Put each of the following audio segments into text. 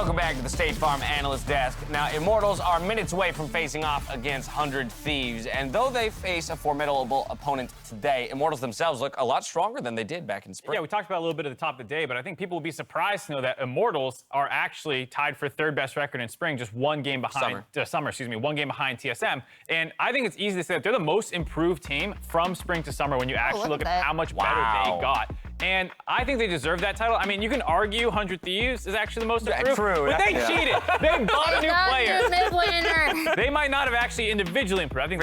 Welcome back to the State Farm Analyst Desk. Now, Immortals are minutes away from facing off against 100 Thieves, and though they face a formidable opponent today, Immortals themselves look a lot stronger than they did back in spring. Yeah, we talked about a little bit at the top of the day, but I think people will be surprised to know that Immortals are actually tied for third best record in spring, just one game behind one game behind TSM. And I think it's easy to say that they're the most improved team from spring to summer when you actually look at how much better they got. And I think they deserve that title. I mean, you can argue 100 Thieves is actually the most improved, but they cheated. They bought a new player. They might not have actually individually improved. I think,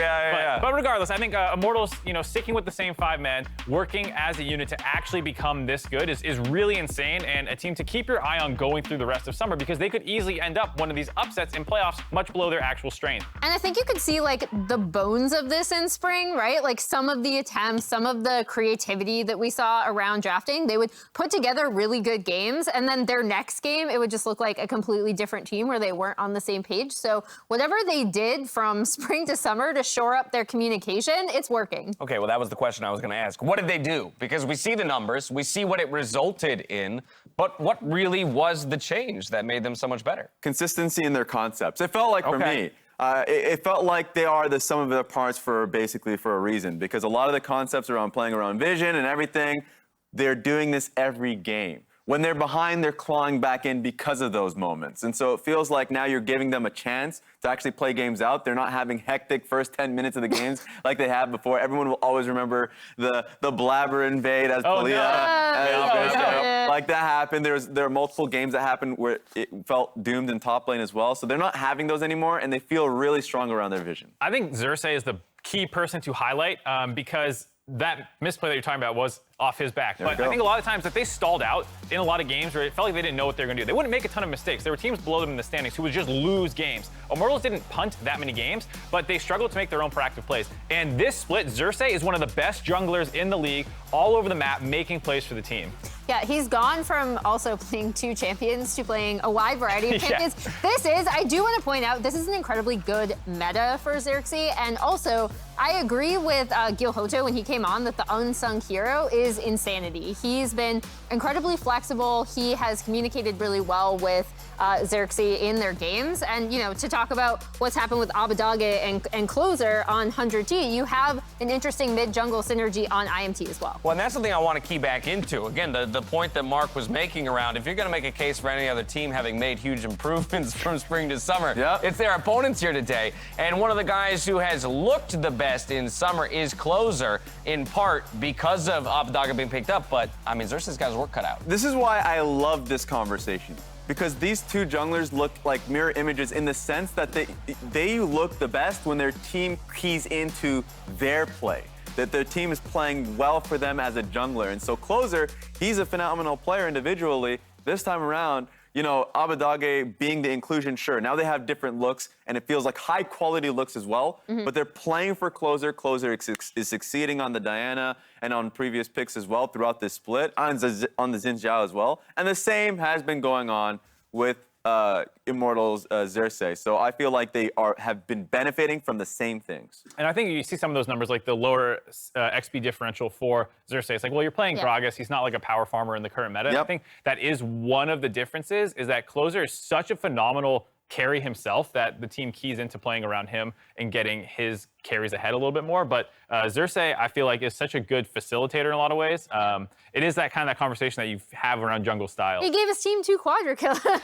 but regardless, I think Immortals, sticking with the same 5 men, working as a unit to actually become this good is really insane, and a team to keep your eye on going through the rest of summer, because they could easily end up one of these upsets in playoffs much below their actual strength. And I think you could see like the bones of this in spring, right? Like some of the attempts, some of the creativity that we saw around drafting, they would put together really good games, and then their next game, it would just look like a completely different team where they weren't on the same page. So whatever they did from spring to summer to shore up their communication, it's working. Okay, well, that was the question I was going to ask. What did they do? Because we see the numbers, we see what it resulted in, but what really was the change that made them so much better? Consistency in their concepts. It felt like for me, it felt like they are the sum of their parts for a reason, because a lot of the concepts around playing around vision and everything, they're doing this every game. When they're behind, they're clawing back in because of those moments. And so it feels like now you're giving them a chance to actually play games out. They're not having hectic first 10 minutes of the games like they have before. Everyone will always remember the blabber invade as Palia. Like that happened. There are multiple games that happened where it felt doomed in top lane as well. So they're not having those anymore, and they feel really strong around their vision. I think Xerxes is the key person to highlight because that misplay that you're talking about was off his back. But I think a lot of times that they stalled out in a lot of games where it felt like they didn't know what they were going to do. They wouldn't make a ton of mistakes. There were teams below them in the standings who would just lose games. Immortals didn't punt that many games, but they struggled to make their own proactive plays. And this split, Xerxes is one of the best junglers in the league, all over the map, making plays for the team. Yeah, he's gone from also playing 2 champions to playing a wide variety of champions. I do want to point out, this is an incredibly good meta for Xerxes. And also, I agree with Gil Hoto when he came on that the unsung hero is insanity. He's been incredibly flexible. He has communicated really well with Xerxes in their games. And, to talk about what's happened with Abadage and Closer on 100T, you have an interesting mid-jungle synergy on IMT as well. Well, and that's something I want to key back into. Again, the point that Mark was making around, if you're going to make a case for any other team having made huge improvements from spring to summer, it's their opponents here today. And one of the guys who has looked the best in summer is Closer, in part because of Abadage being picked up. But, I mean, Xerxes got his work cut out. This is why I love this conversation, because these 2 junglers look like mirror images in the sense that they look the best when their team keys into their play, that their team is playing well for them as a jungler. And so Closer, he's a phenomenal player individually. This time around, Abadage being the inclusion, sure. Now they have different looks, and it feels like high-quality looks as well. But they're playing for Closer. Closer is succeeding on the Diana and on previous picks as well throughout this split, on the Xin Zhao as well. And the same has been going on with Immortals Xerxes. So I feel like they have been benefiting from the same things. And I think you see some of those numbers, like the lower XP differential for Xerxes. It's like, well, you're playing Gragas. He's not like a power farmer in the current meta. I think that is one of the differences, is that Closer is such a phenomenal carry himself that the team keys into playing around him and getting his carries ahead a little bit more. But Xerxes, I feel like, is such a good facilitator in a lot of ways. It is that kind of conversation that you have around jungle style. He gave his team 2 quadra kills. Going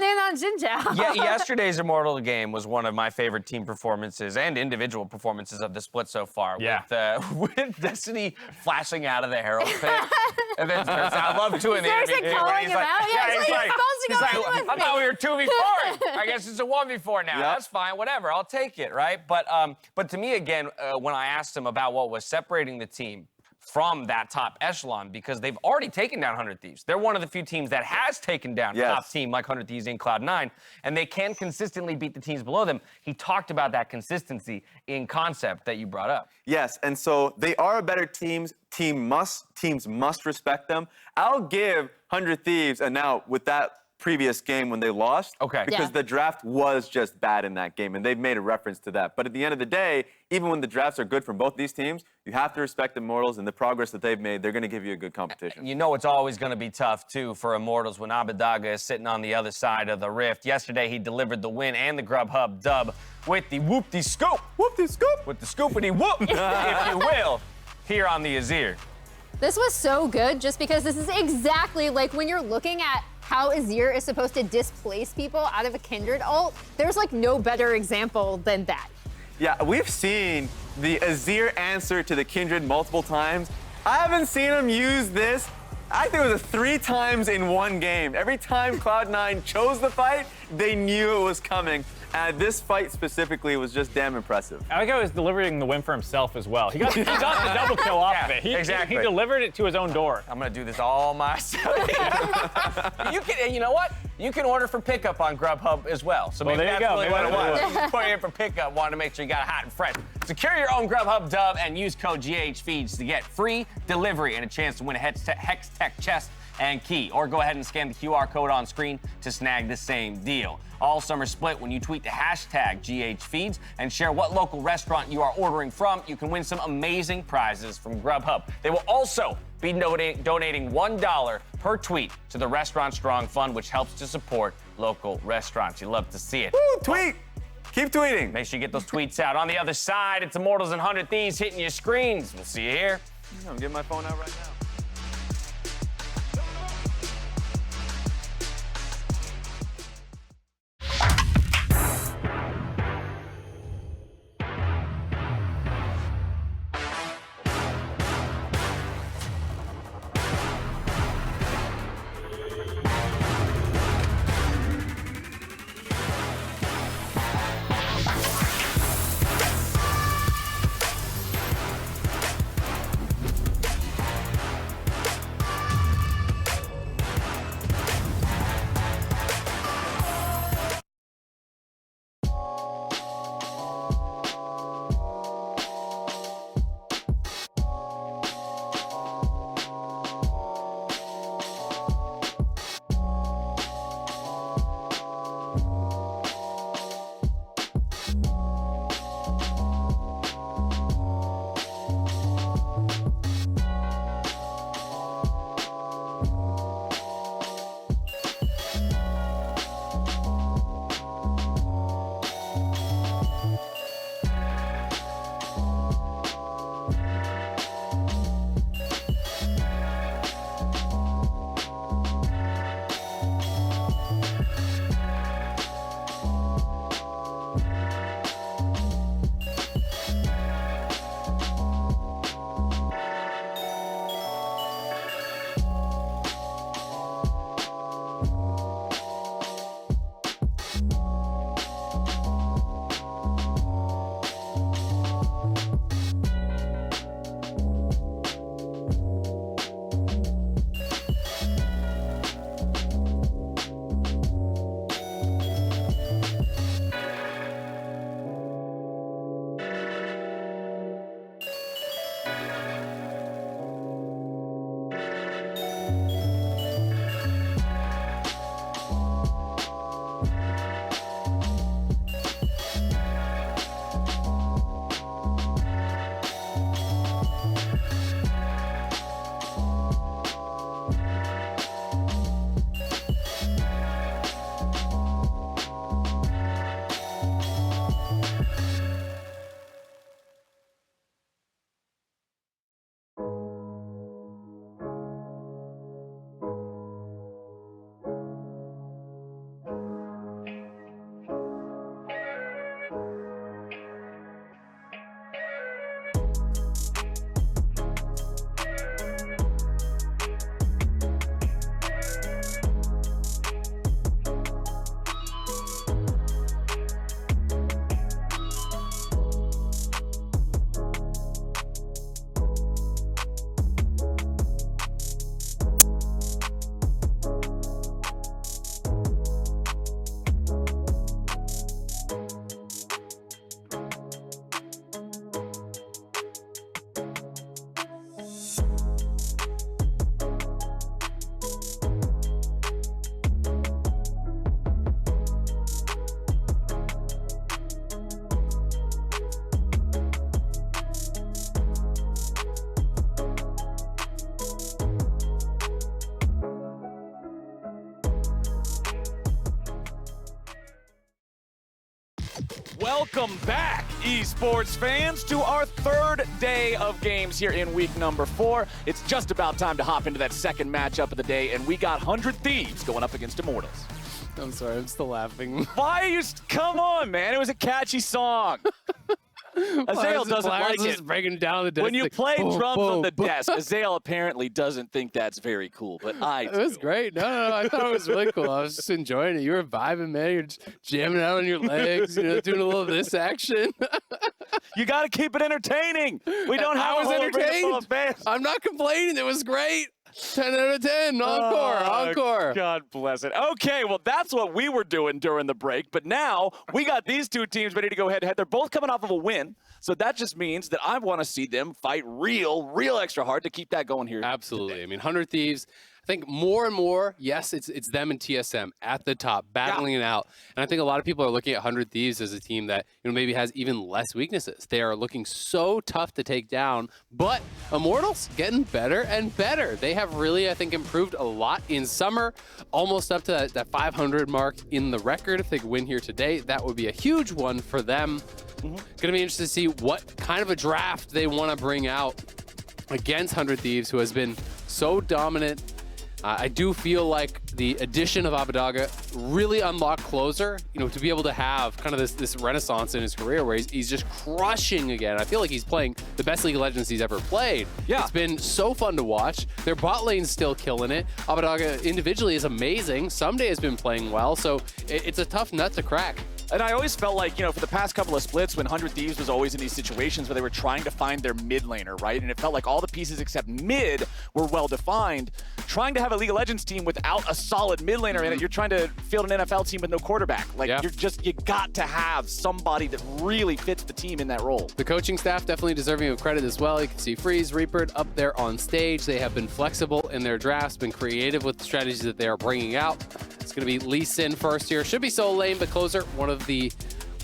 in on Xin Zhao. Yeah, yesterday's Immortal game was one of my favorite team performances and individual performances of the split so far. With Destiny flashing out of the Herald pit. And then I love 2 in the interview. Calling him out? He's like, I thought we were 2v4. I guess it's a 1v4 now. That's fine, whatever. I'll take it, right? But to me, again, when I asked him about what was separating the team from that top echelon, because they've already taken down 100 Thieves. They're one of the few teams that has taken down a top team like 100 Thieves in Cloud9, and they can consistently beat the teams below them. He talked about that consistency in concept that you brought up. Yes, and so they are a better team. Teams must respect them. I'll give 100 Thieves, and now with that previous game when they lost. Okay. Because Yeah. the draft was just bad in that game, and they've made a reference to that. But at the end of the day, even when the drafts are good from both these teams, you have to respect Immortals and the progress that they've made. They're going to give you a good competition. You know it's always going to be tough, too, for Immortals when Abadaga is sitting on the other side of the rift. Yesterday, he delivered the win and the Grubhub dub with the whoop-de-scoop. Whoop-de-scoop. With the scoopity-whoop, if you will, here on the Azir. This was so good just because this is exactly like when you're looking at how Azir is supposed to displace people out of a Kindred ult, there's like no better example than that. Yeah, we've seen the Azir answer to the Kindred multiple times. I haven't seen him use this. I think it was 3 times in one game. Every time Cloud9 chose the fight, they knew it was coming. And this fight specifically was just damn impressive. I think I was delivering the win for himself as well. He got the double kill off of it. Exactly. He delivered it to his own door. I'm gonna do this all myself. You know what? You can order for pickup on Grubhub as well. So maybe there you that's go. really Maybe what it that's was. Put it in for pickup. Wanted to make sure you got it hot and fresh. Secure your own Grubhub dub and use code GHFeeds to get free delivery and a chance to win a Hex Tech chest and key. Or go ahead and scan the QR code on screen to snag the same deal. All Summer Split, when you tweet the hashtag GHFeeds and share what local restaurant you are ordering from, you can win some amazing prizes from Grubhub. They will also be donating $1 per tweet to the Restaurant Strong Fund, which helps to support local restaurants. You love to see it. Woo, tweet! Keep tweeting. Make sure you get those tweets out. On the other side, it's Immortals and 100 Thieves hitting your screens. We'll see you here. I'm getting my phone out right now. welcome back, esports fans, to our third day of games here in week number 4. It's just about time to hop into that second matchup of the day, and we got 100 Thieves going up against Immortals. I'm sorry, I'm still laughing. Why are you... Come on, man. It was a catchy song. Azael doesn't like it. Breaking down the desk. When you like, play boom, drums boom, on the boom. desk, Azael apparently doesn't think that's very cool, but I It was do. great. No, I thought it was really cool. I was just enjoying it. You were vibing, man. You're just jamming out on your legs, doing a little of this action. You got to keep it entertaining. We don't have I was a whole room full entertained. of fans. I'm not complaining. It was great. 10 out of 10. Encore. Oh, Encore. God bless it. Okay, well, that's what we were doing during the break, but now we got these two teams ready to go head-to-head. They're both coming off of a win, so that just means that I want to see them fight real extra hard to keep that going here. Absolutely. I mean, 100 Thieves, I think more and more, yes, it's them and TSM at the top, battling it out. And I think a lot of people are looking at 100 Thieves as a team that maybe has even less weaknesses. They are looking so tough to take down, but Immortals getting better and better. They have really, I think, improved a lot in summer, almost up to that 500 mark in the record. If they could win here today, that would be a huge one for them. Going to be interested to see what kind of a draft they want to bring out against 100 Thieves, who has been so dominant. I do feel like the addition of Abadaga really unlocked Closer, to be able to have kind of this renaissance in his career where he's just crushing again. I feel like he's playing the best League of Legends he's ever played. Yeah. It's been so fun to watch. Their bot lane's still killing it. Abadaga individually is amazing. Someday has been playing well, so it's a tough nut to crack. And I always felt like, for the past couple of splits, when 100 Thieves was always in these situations where they were trying to find their mid laner, right? And it felt like all the pieces except mid were well-defined. Trying to have a League of Legends team without a solid mid laner in it, you're trying to field an NFL team with no quarterback. Like, you got to have somebody that really fits the team in that role. The coaching staff definitely deserving of credit as well. You can see Freeze, Reaper up there on stage. They have been flexible in their drafts, been creative with the strategies that they are bringing out. It's going to be Lee Sin first here. Should be Soul Lane, but Closer, one of the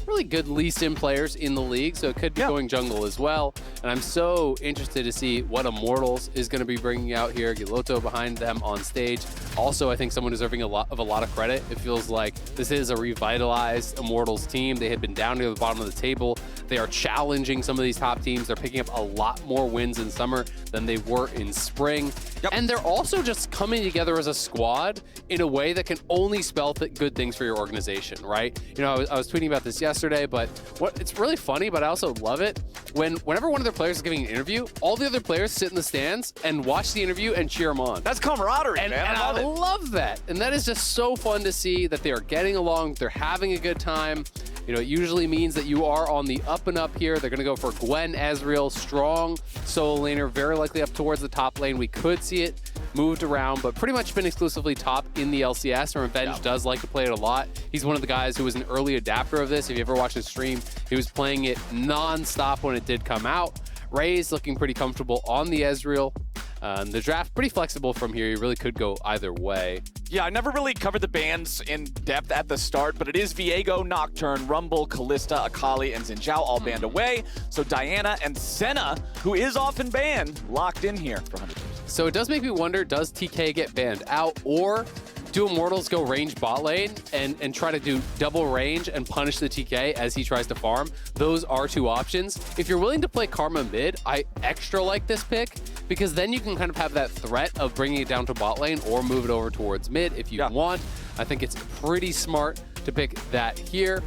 really good Lee Sin players in the league, so it could be going jungle as well. And I'm so interested to see what Immortals is going to be bringing out here. Giloto behind them on stage. Also, I think someone deserving a lot of credit. It feels like this is a revitalized Immortals team. They had been down near the bottom of the table. They are challenging some of these top teams. They're picking up a lot more wins in summer than they were in spring. And they're also just coming together as a squad in a way that can only spell good things for your organization, right? I was tweeting about this yesterday, but it's really funny, but I also love it. Whenever one of their players is giving an interview, all the other players sit in the stands and watch the interview and cheer them on. That's camaraderie, And man. I love that. And that is just so fun to see that they are getting along. They're having a good time. It usually means that you are on the up and up here. They're going to go for Gwen, Ezreal, strong solo laner, very likely up towards the top lane. We could see it moved around, but pretty much been exclusively top in the LCS. And Revenge does like to play it a lot. He's one of the guys who was an early adapter of this. If you ever watched his stream, he was playing it non-stop when it did come out. Ray's looking pretty comfortable on the Ezreal. The draft pretty flexible from here. You really could go either way. Yeah, I never really covered the bans in depth at the start, but it is Viego, Nocturne, Rumble, Kalista, Akali, and Xin Zhao all banned away. So Diana and Senna, who is often banned, locked in here for 100 years. So it does make me wonder, does TK get banned out, or do Immortals go range bot lane and try to do double range and punish the TK as he tries to farm? Those are two options. If you're willing to play Karma mid, I extra like this pick, because then you can kind of have that threat of bringing it down to bot lane or move it over towards mid if you want. I think it's pretty smart to pick that here.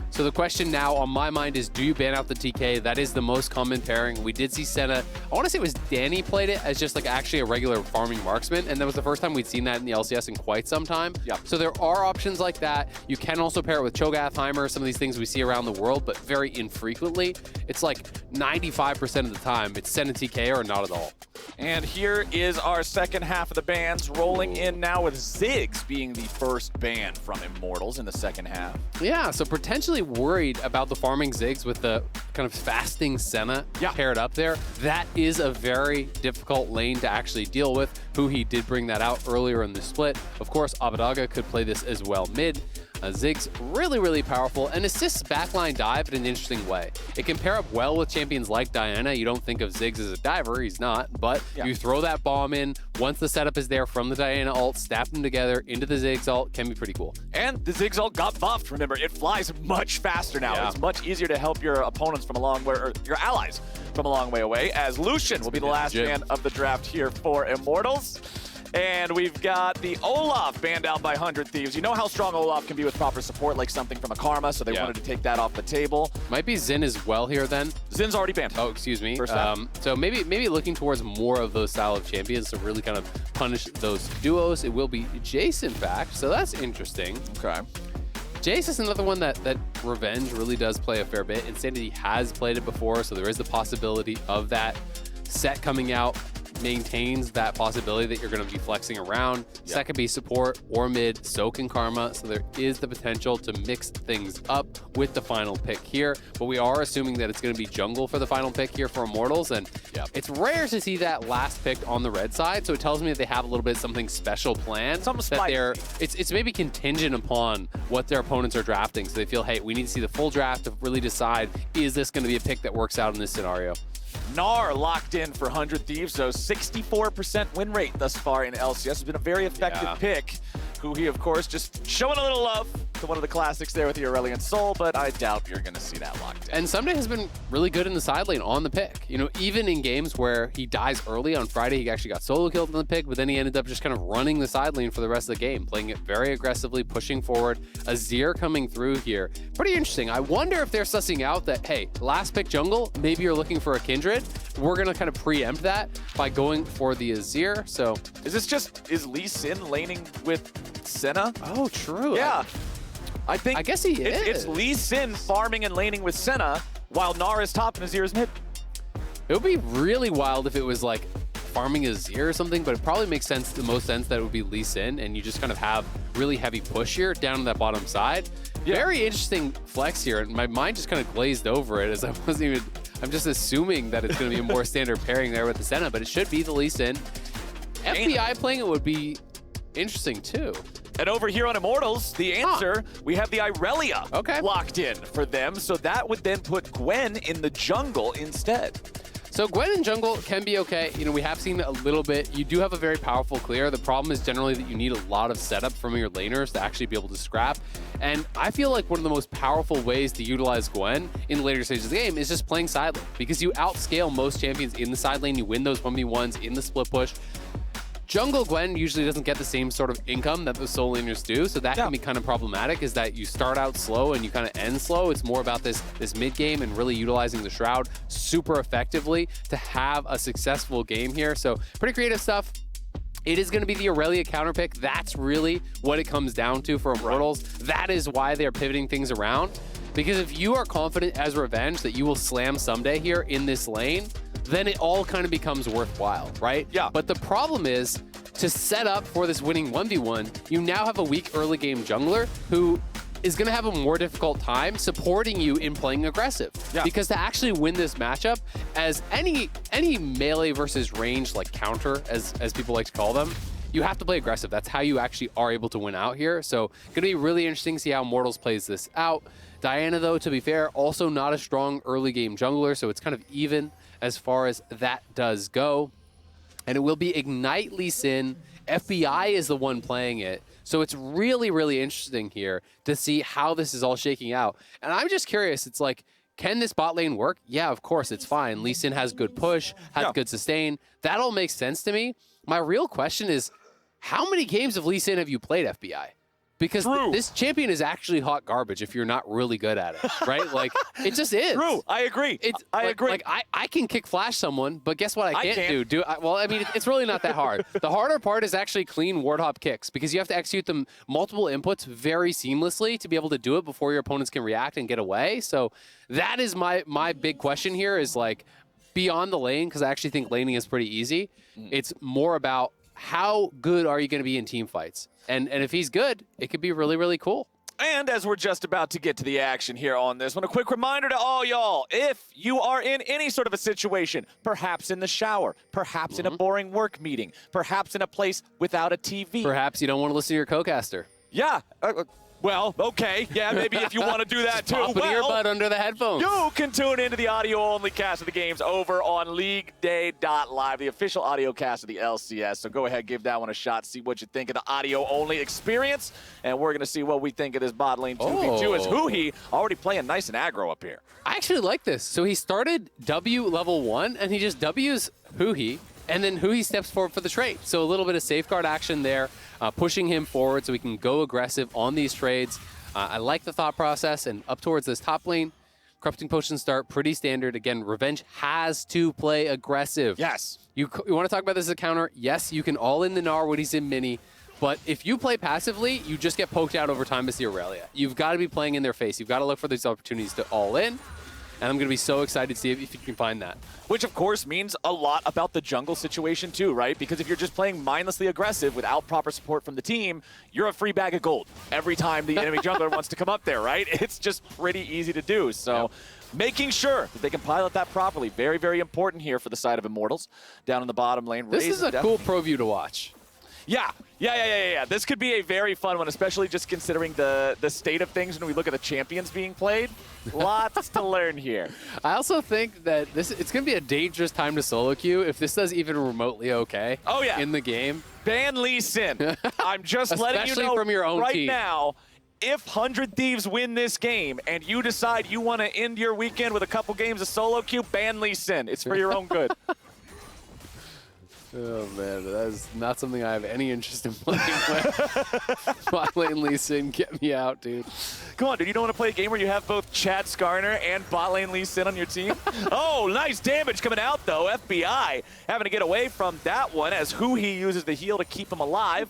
So the question now on my mind is, do you ban out the TK? That is the most common pairing. We did see Senna. I want to say it was Danny played it as just like actually a regular farming marksman, and that was the first time we'd seen that in the LCS in quite some time. So there are options like that. You can also pair it with Cho'Gath, some of these things we see around the world, but very infrequently. It's like 95% of the time it's Senna TK or not at all. And here is our second half of the bans, rolling in now with Ziggs being the first ban from Immortals in the second half. Yeah, so potentially worried about the farming Ziggs with the kind of fasting Senna paired up there. That is a very difficult lane to actually deal with. He did bring that out earlier in the split. Of course, Abadaga could play this as well mid. Zig's really, really powerful and assists backline dive in an interesting way. It can pair up well with champions like Diana. You don't think of Ziggs as a diver, he's not, but you throw that bomb in, once the setup is there from the Diana ult, snap them together into the Ziggs ult, can be pretty cool. And the Ziggs ult got buffed, remember, it flies much faster now. It's much easier to help your opponents from a long way, or your allies from a long way away, as Lucian will be the last man of the draft here for Immortals. And we've got the Olaf banned out by 100 Thieves. You know how strong Olaf can be with proper support, like something from a Karma, so they wanted to take that off the table. Might be Xin as well here then. Xin's already banned. Oh, excuse me. First half. So maybe looking towards more of those style of champions to really kind of punish those duos. It will be Jace, in fact, so that's interesting. Okay. Jace is another one that Revenge really does play a fair bit. Insanity has played it before, so there is the possibility of that. Set coming out maintains that possibility that you're going to be flexing around. Set can be support or mid, so can Karma, so there is the potential to mix things up with the final pick here, but we are assuming that it's going to be jungle for the final pick here for Immortals, and it's rare to see that last pick on the red side, so it tells me that they have a little bit something special planned. Something that spicy. it's maybe contingent upon what their opponents are drafting, so they feel, hey, we need to see the full draft to really decide, is this going to be a pick that works out in this scenario? Gnar locked in for 100 Thieves, so 64% win rate thus far in LCS. Has been a very effective pick, who he, of course, just showing a little love to one of the classics there with the Aurelion Soul, but I doubt you're going to see that locked in. And Someday has been really good in the side lane on the pick. You know, even in games where he dies early on Friday, he actually got solo killed on the pick, but then he ended up just kind of running the side lane for the rest of the game, playing it very aggressively, pushing forward. Azir coming through here. Pretty interesting. I wonder if they're sussing out that, hey, last pick jungle, maybe you're looking for a Kindred. We're going to kind of preempt that by going for the Azir. So is Lee Sin laning with Senna? Oh, true. Yeah. I guess he is. It's Lee Sin farming and laning with Senna while Gnar is top and Azir is mid. It would be really wild if it was like farming Azir or something, but it probably makes sense, the most sense that it would be Lee Sin, and you just kind of have really heavy push here down to that bottom side. Very interesting flex here, and my mind just kind of glazed over it as I wasn't even, I'm just assuming that it's going to be a more standard pairing there with the Senna, but it should be the Lee Sin. FBI playing it would be interesting too. And over here on Immortals, the answer, we have the Irelia locked in for them, so that would then put Gwen in the jungle instead. So Gwen in jungle can be okay. You know, we have seen a little bit. You do have a very powerful clear. The problem is generally that you need a lot of setup from your laners to actually be able to scrap. And I feel like one of the most powerful ways to utilize Gwen in the later stages of the game is just playing side lane, because you outscale most champions in the side lane. You win those 1v1s in the split push. Jungle Gwen usually doesn't get the same sort of income that the solo laners do, so that can be kind of problematic, is that you start out slow and you kind of end slow. It's more about this mid game and really utilizing the Shroud super effectively to have a successful game here. So pretty creative stuff. It is going to be the Aurelia counter pick. That's really what it comes down to for Immortals. That is why they're pivoting things around. Because if you are confident as Revenge that you will slam Someday here in this lane, then it all kind of becomes worthwhile, right? Yeah. But the problem is, to set up for this winning 1v1, you now have a weak early game jungler who is going to have a more difficult time supporting you in playing aggressive. Yeah. Because to actually win this matchup, as any melee versus range like counter, as people like to call them, you have to play aggressive. That's how you actually are able to win out here. So going to be really interesting to see how Immortals plays this out. Diana, though, to be fair, also not a strong early game jungler, so it's kind of even as far as that does go. And it will be Ignite Lee Sin. FBI is the one playing it. So it's really, really interesting here to see how this is all shaking out. And I'm just curious, it's like, can this bot lane work? Yeah, of course, it's fine. Lee Sin has good push, has good sustain. That all makes sense to me. My real question is, how many games of Lee Sin have you played, FBI? Because this champion is actually hot garbage if you're not really good at it, right? Like, it just is. True, I agree. I agree. Like, I can kick flash someone, but guess what I can't do? Well, I mean, it's really not that hard. The harder part is actually clean ward hop kicks, because you have to execute them multiple inputs very seamlessly to be able to do it before your opponents can react and get away. So that is my big question here, is like, beyond the lane, because I actually think laning is pretty easy. It's more about how good are you going to be in team fights? And if he's good, it could be really, really cool. And as we're just about to get to the action here on this one, a quick reminder to all y'all, if you are in any sort of a situation, perhaps in the shower, perhaps in a boring work meeting, perhaps in a place without a TV. Perhaps you don't want to listen to your co-caster. Yeah, Well, okay, yeah, maybe if you want to do that too. Pop an earbud under the headphones. You can tune into the audio-only cast of the games over on LeagueDay.live, the official audio cast of the LCS. So go ahead, give that one a shot, see what you think of the audio-only experience, and we're going to see what we think of this bot lane 2v2 as Huhi already playing nice and aggro up here. I actually like this. So he started W level 1, and he just W's Huhi, and then Huhi steps forward for the trade. So a little bit of safeguard action there, pushing him forward so we can go aggressive on these trades. I like the thought process, and up towards this top lane, Corrupting Potion start, pretty standard. Again, Revenge has to play aggressive. Yes. You want to talk about this as a counter? Yes, you can all in the Gnar when he's in mini, but if you play passively, you just get poked out over time as the Aurelia. You've got to be playing in their face. You've got to look for these opportunities to all in, and I'm going to be so excited to see if you can find that. Which, of course, means a lot about the jungle situation, too, right? Because if you're just playing mindlessly aggressive without proper support from the team, you're a free bag of gold every time the enemy jungler wants to come up there, right? It's just pretty easy to do. So making sure that they can pilot that properly, very, very important here for the side of Immortals. Down in the bottom lane. This is a cool pro view to watch. Yeah. This could be a very fun one, especially just considering the state of things when we look at the champions being played. Lots to learn here. I also think that it's going to be a dangerous time to solo queue if this does even remotely okay in the game. Ban Lee Sin. I'm just letting you know from your own right team. now, if 100 Thieves win this game and you decide you want to end your weekend with a couple games of solo queue, ban Lee Sin. It's for your own good. Oh, man, that is not something I have any interest in playing with. Bot lane Lee Sin, get me out, dude. Come on, dude, you don't want to play a game where you have both Chad Skarner and bot lane Lee Sin on your team? Oh, nice damage coming out, though. FBI having to get away from that one as Huhi uses the heal to keep him alive.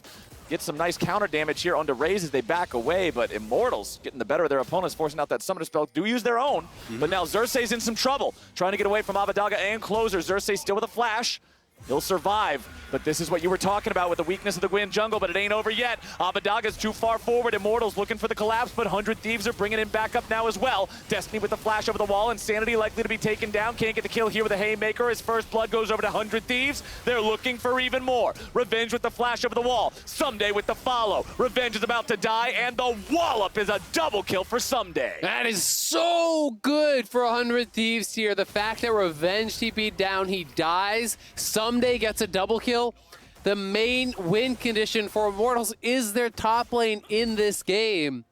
Get some nice counter damage here onto Raze as they back away, but Immortals getting the better of their opponents, forcing out that summoner spell. Do use their own, but now Xerxes in some trouble. Trying to get away from Abadaga and Closer. Xerxes still with a flash. He'll survive, but this is what you were talking about with the weakness of the Gwyn jungle, but it ain't over yet. Abadaga's too far forward. Immortals looking for the collapse, but 100 Thieves are bringing him back up now as well. Destiny with the flash over the wall. Insanity likely to be taken down. Can't get the kill here with a Haymaker. His first blood goes over to 100 Thieves. They're looking for even more. Revenge with the flash over the wall. Someday with the follow. Revenge is about to die, and the wallop is a double kill for Someday. That is so good for 100 Thieves here. The fact that Revenge TP'd down, he dies. Someday gets a double kill. The main win condition for Immortals is their top lane in this game.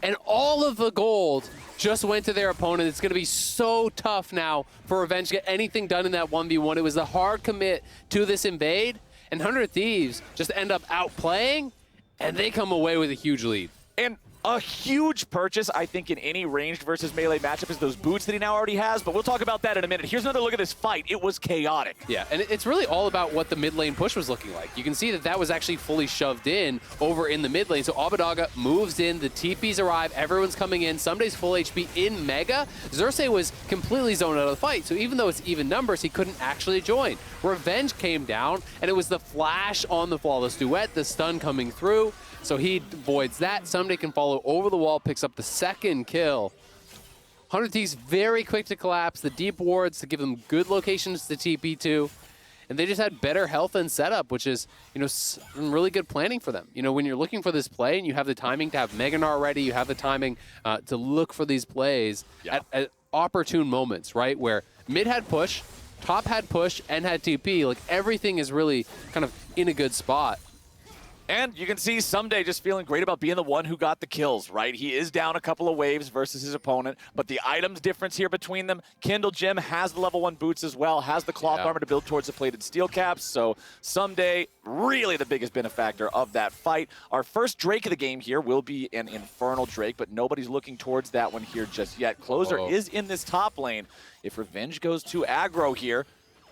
And all of the gold just went to their opponent. It's going to be so tough now for Revenge to get anything done in that 1v1. It was a hard commit to this invade. And 100 Thieves just end up outplaying, and they come away with a huge lead. And a huge purchase, I think, in any ranged versus melee matchup is those boots that he now already has, but we'll talk about that in a minute. Here's another look at this fight. It was chaotic. Yeah, and it's really all about what the mid lane push was looking like. You can see that that was actually fully shoved in over in the mid lane. So Abadaga moves in, the TPs arrive, everyone's coming in. Someday's full HP in Mega. Xerxes was completely zoned out of the fight, so even though it's even numbers, he couldn't actually join. Revenge came down, and it was the flash on the Flawless Duet, the stun coming through. So he avoids that. Someday can follow over the wall, picks up the second kill. 100 Thieves very quick to collapse. The deep wards to give them good locations to TP to. And they just had better health and setup, which is, some really good planning for them. When you're looking for this play and you have the timing to have Mega Gnar ready, you have the timing to look for these plays at opportune moments, right? Where mid had push, top had push, and had TP. Like, everything is really kind of in a good spot. And you can see Someday just feeling great about being the one who got the kills, right? He is down a couple of waves versus his opponent, but the items difference here between them, Kindle Gem has the level 1 boots as well, has the cloth armor to build towards the plated steel caps, so Someday really the biggest benefactor of that fight. Our first Drake of the game here will be an Infernal Drake, but nobody's looking towards that one here just yet. Closer is in this top lane. If Revenge goes too aggro here,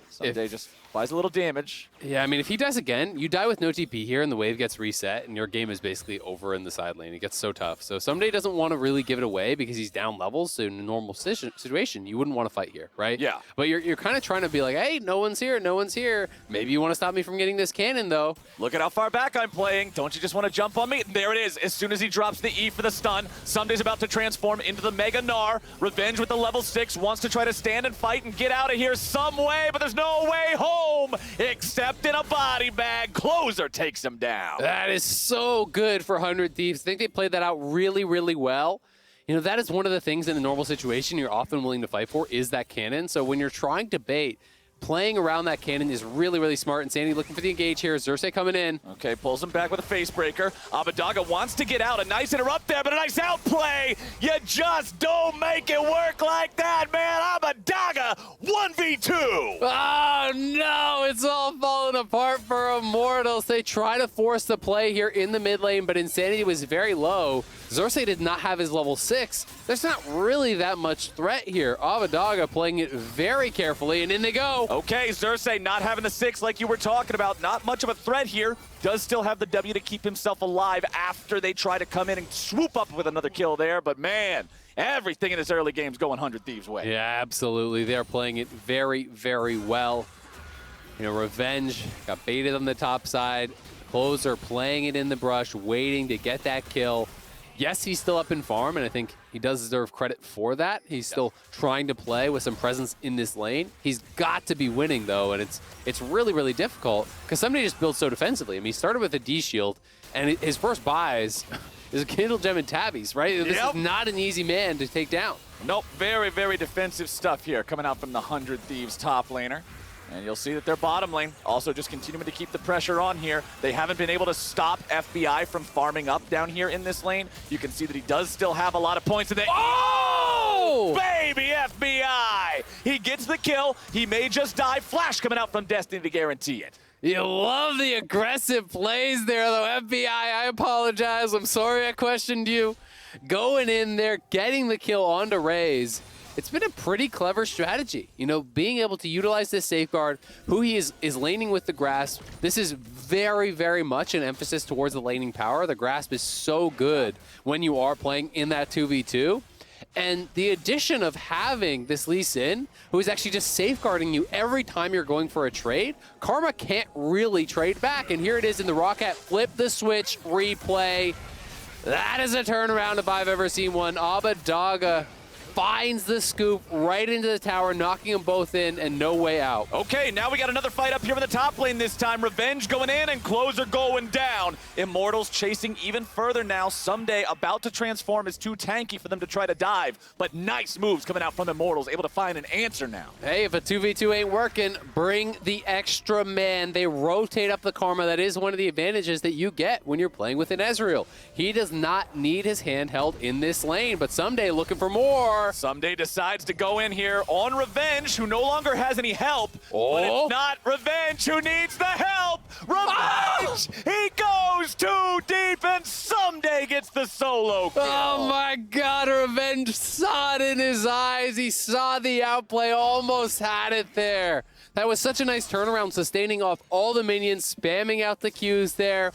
Someday just buys a little damage. Yeah, I mean, if he dies again, you die with no TP here and the wave gets reset and your game is basically over in the side lane. It gets so tough. So Someday doesn't want to really give it away because he's down levels. So in a normal situation, you wouldn't want to fight here, right? Yeah. But you're kind of trying to be like, hey, no one's here, no one's here. Maybe you want to stop me from getting this cannon, though. Look at how far back I'm playing. Don't you just want to jump on me? There it is. As soon as he drops the E for the stun, Someday's about to transform into the Mega Gnar. Revenge with the level 6 wants to try to stand and fight and get out of here some way, but there's no way home. home, except in a body bag. Closer takes him down. That is so good for 100 Thieves. I think they played that out really, really well. You know, that is one of the things in a normal situation you're often willing to fight for is that cannon. So when you're trying to bait, playing around that cannon is really, really smart. And Sandy looking for the engage here. Xerxes coming in. Okay, pulls him back with a face breaker. Abadaga wants to get out. A nice interrupt there, but a nice outplay. You just don't make it work like that, man. Abadaga, 1v2. Oh, no. It's all falling apart for Immortals. They try to force the play here in the mid lane, but Insanity was very low. Xerxes did not have his level 6. There's not really that much threat here. Abadaga playing it very carefully, and in they go. Okay, Xerxes not having the 6 like you were talking about. Not much of a threat here. Does still have the W to keep himself alive after they try to come in and swoop up with another kill there. But man, everything in this early game's going 100 Thieves' way. Yeah, absolutely. They're playing it very, very well. You know, Revenge got baited on the top side. Closer playing it in the brush, waiting to get that kill. Yes, he's still up in farm, and I think he does deserve credit for that. He's still trying to play with some presence in this lane. He's got to be winning, though, and it's really, really difficult because somebody just builds so defensively. I mean, he started with a D shield, and his first buys is a Kindle Gem and Tabbies, right? This is not an easy man to take down. Nope, very, very defensive stuff here coming out from the 100 Thieves top laner. And you'll see that their bottom lane also just continuing to keep the pressure on here. They haven't been able to stop FBI from farming up down here in this lane. You can see that he does still have a lot of points in the— Oh! Baby FBI! He gets the kill. He may just die. Flash coming out from Destiny to guarantee it. You love the aggressive plays there, though. FBI, I apologize. I'm sorry I questioned you. Going in there, getting the kill onto Raze. It's been a pretty clever strategy. You know, being able to utilize this safeguard, who he is laning with the grasp. This is very, very much an emphasis towards the laning power. The grasp is so good when you are playing in that 2v2. And the addition of having this Lee Sin, who is actually just safeguarding you every time you're going for a trade, Karma can't really trade back. And here it is in the Rocket. Flip the switch, replay. That is a turnaround if I've ever seen one. Abadaga finds the scoop right into the tower, knocking them both in, and no way out. Okay, now we got another fight up here in the top lane this time. Revenge going in and Closer going down. Immortals chasing even further now. Someday about to transform is too tanky for them to try to dive, but nice moves coming out from Immortals, able to find an answer now. Hey, if a 2v2 ain't working, bring the extra man. They rotate up the Karma. That is one of the advantages that you get when you're playing with an Ezreal. He does not need his hand held in this lane, but Someday looking for more. Someday decides to go in here on Revenge, who no longer has any help. But it's not Revenge who needs the help. Revenge! He goes too deep, and Someday gets the solo kill. Oh my God, Revenge saw it in his eyes. He saw the outplay, almost had it there. That was such a nice turnaround, sustaining off all the minions, spamming out the Qs there.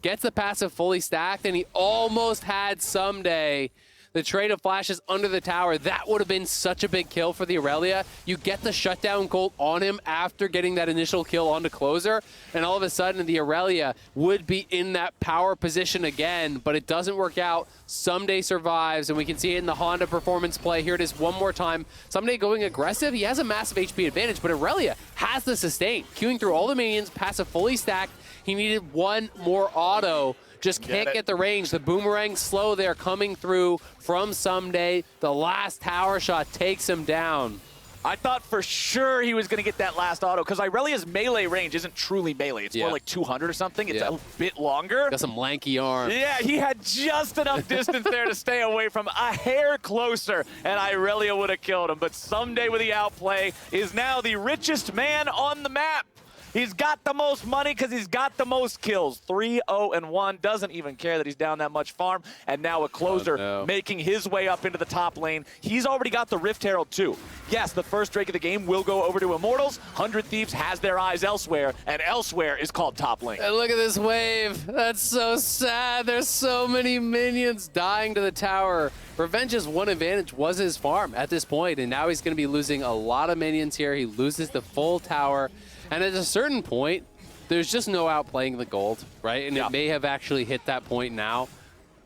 Gets the passive fully stacked, and he almost had Someday. The trade of flashes under the tower, that would have been such a big kill for the Aurelia. You get the shutdown gold on him after getting that initial kill onto Closer, and all of a sudden the Aurelia would be in that power position again, but it doesn't work out. Someday survives, and we can see it in the Honda performance play. Here it is one more time. Someday going aggressive. He has a massive HP advantage, but Aurelia has the sustain. Queuing through all the minions, passive fully stacked. He needed one more auto. Just can't get the range. The boomerang slow there coming through from Someday. The last tower shot takes him down. I thought for sure he was going to get that last auto, because Irelia's melee range isn't truly melee. It's more like 200 or something. It's a bit longer. Got some lanky arms. Yeah, he had just enough distance there to stay away from a hair closer, and Irelia would have killed him. But Someday with the outplay is now the richest man on the map. He's got the most money because he's got the most kills. 3-0-1. Doesn't even care that he's down that much farm. And now a Closer making his way up into the top lane. He's already got the Rift Herald too. Yes, the first Drake of the game will go over to Immortals. 100 Thieves has their eyes elsewhere, and elsewhere is called top lane. And look at this wave. That's so sad. There's so many minions dying to the tower. Revenge's one advantage was his farm at this point, and now he's going to be losing a lot of minions here. He loses the full tower. And at a certain point, there's just no outplaying the gold, right? And it may have actually hit that point now.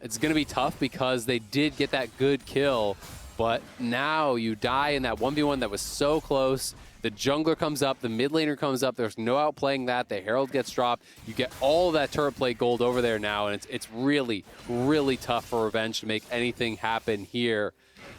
It's going to be tough because they did get that good kill But now you die in that 1v1 that was so close. The jungler comes up, the mid laner comes up. There's no outplaying that. The Herald gets dropped. You get all of that turret plate gold over there now, and it's really, really tough for Revenge to make anything happen here.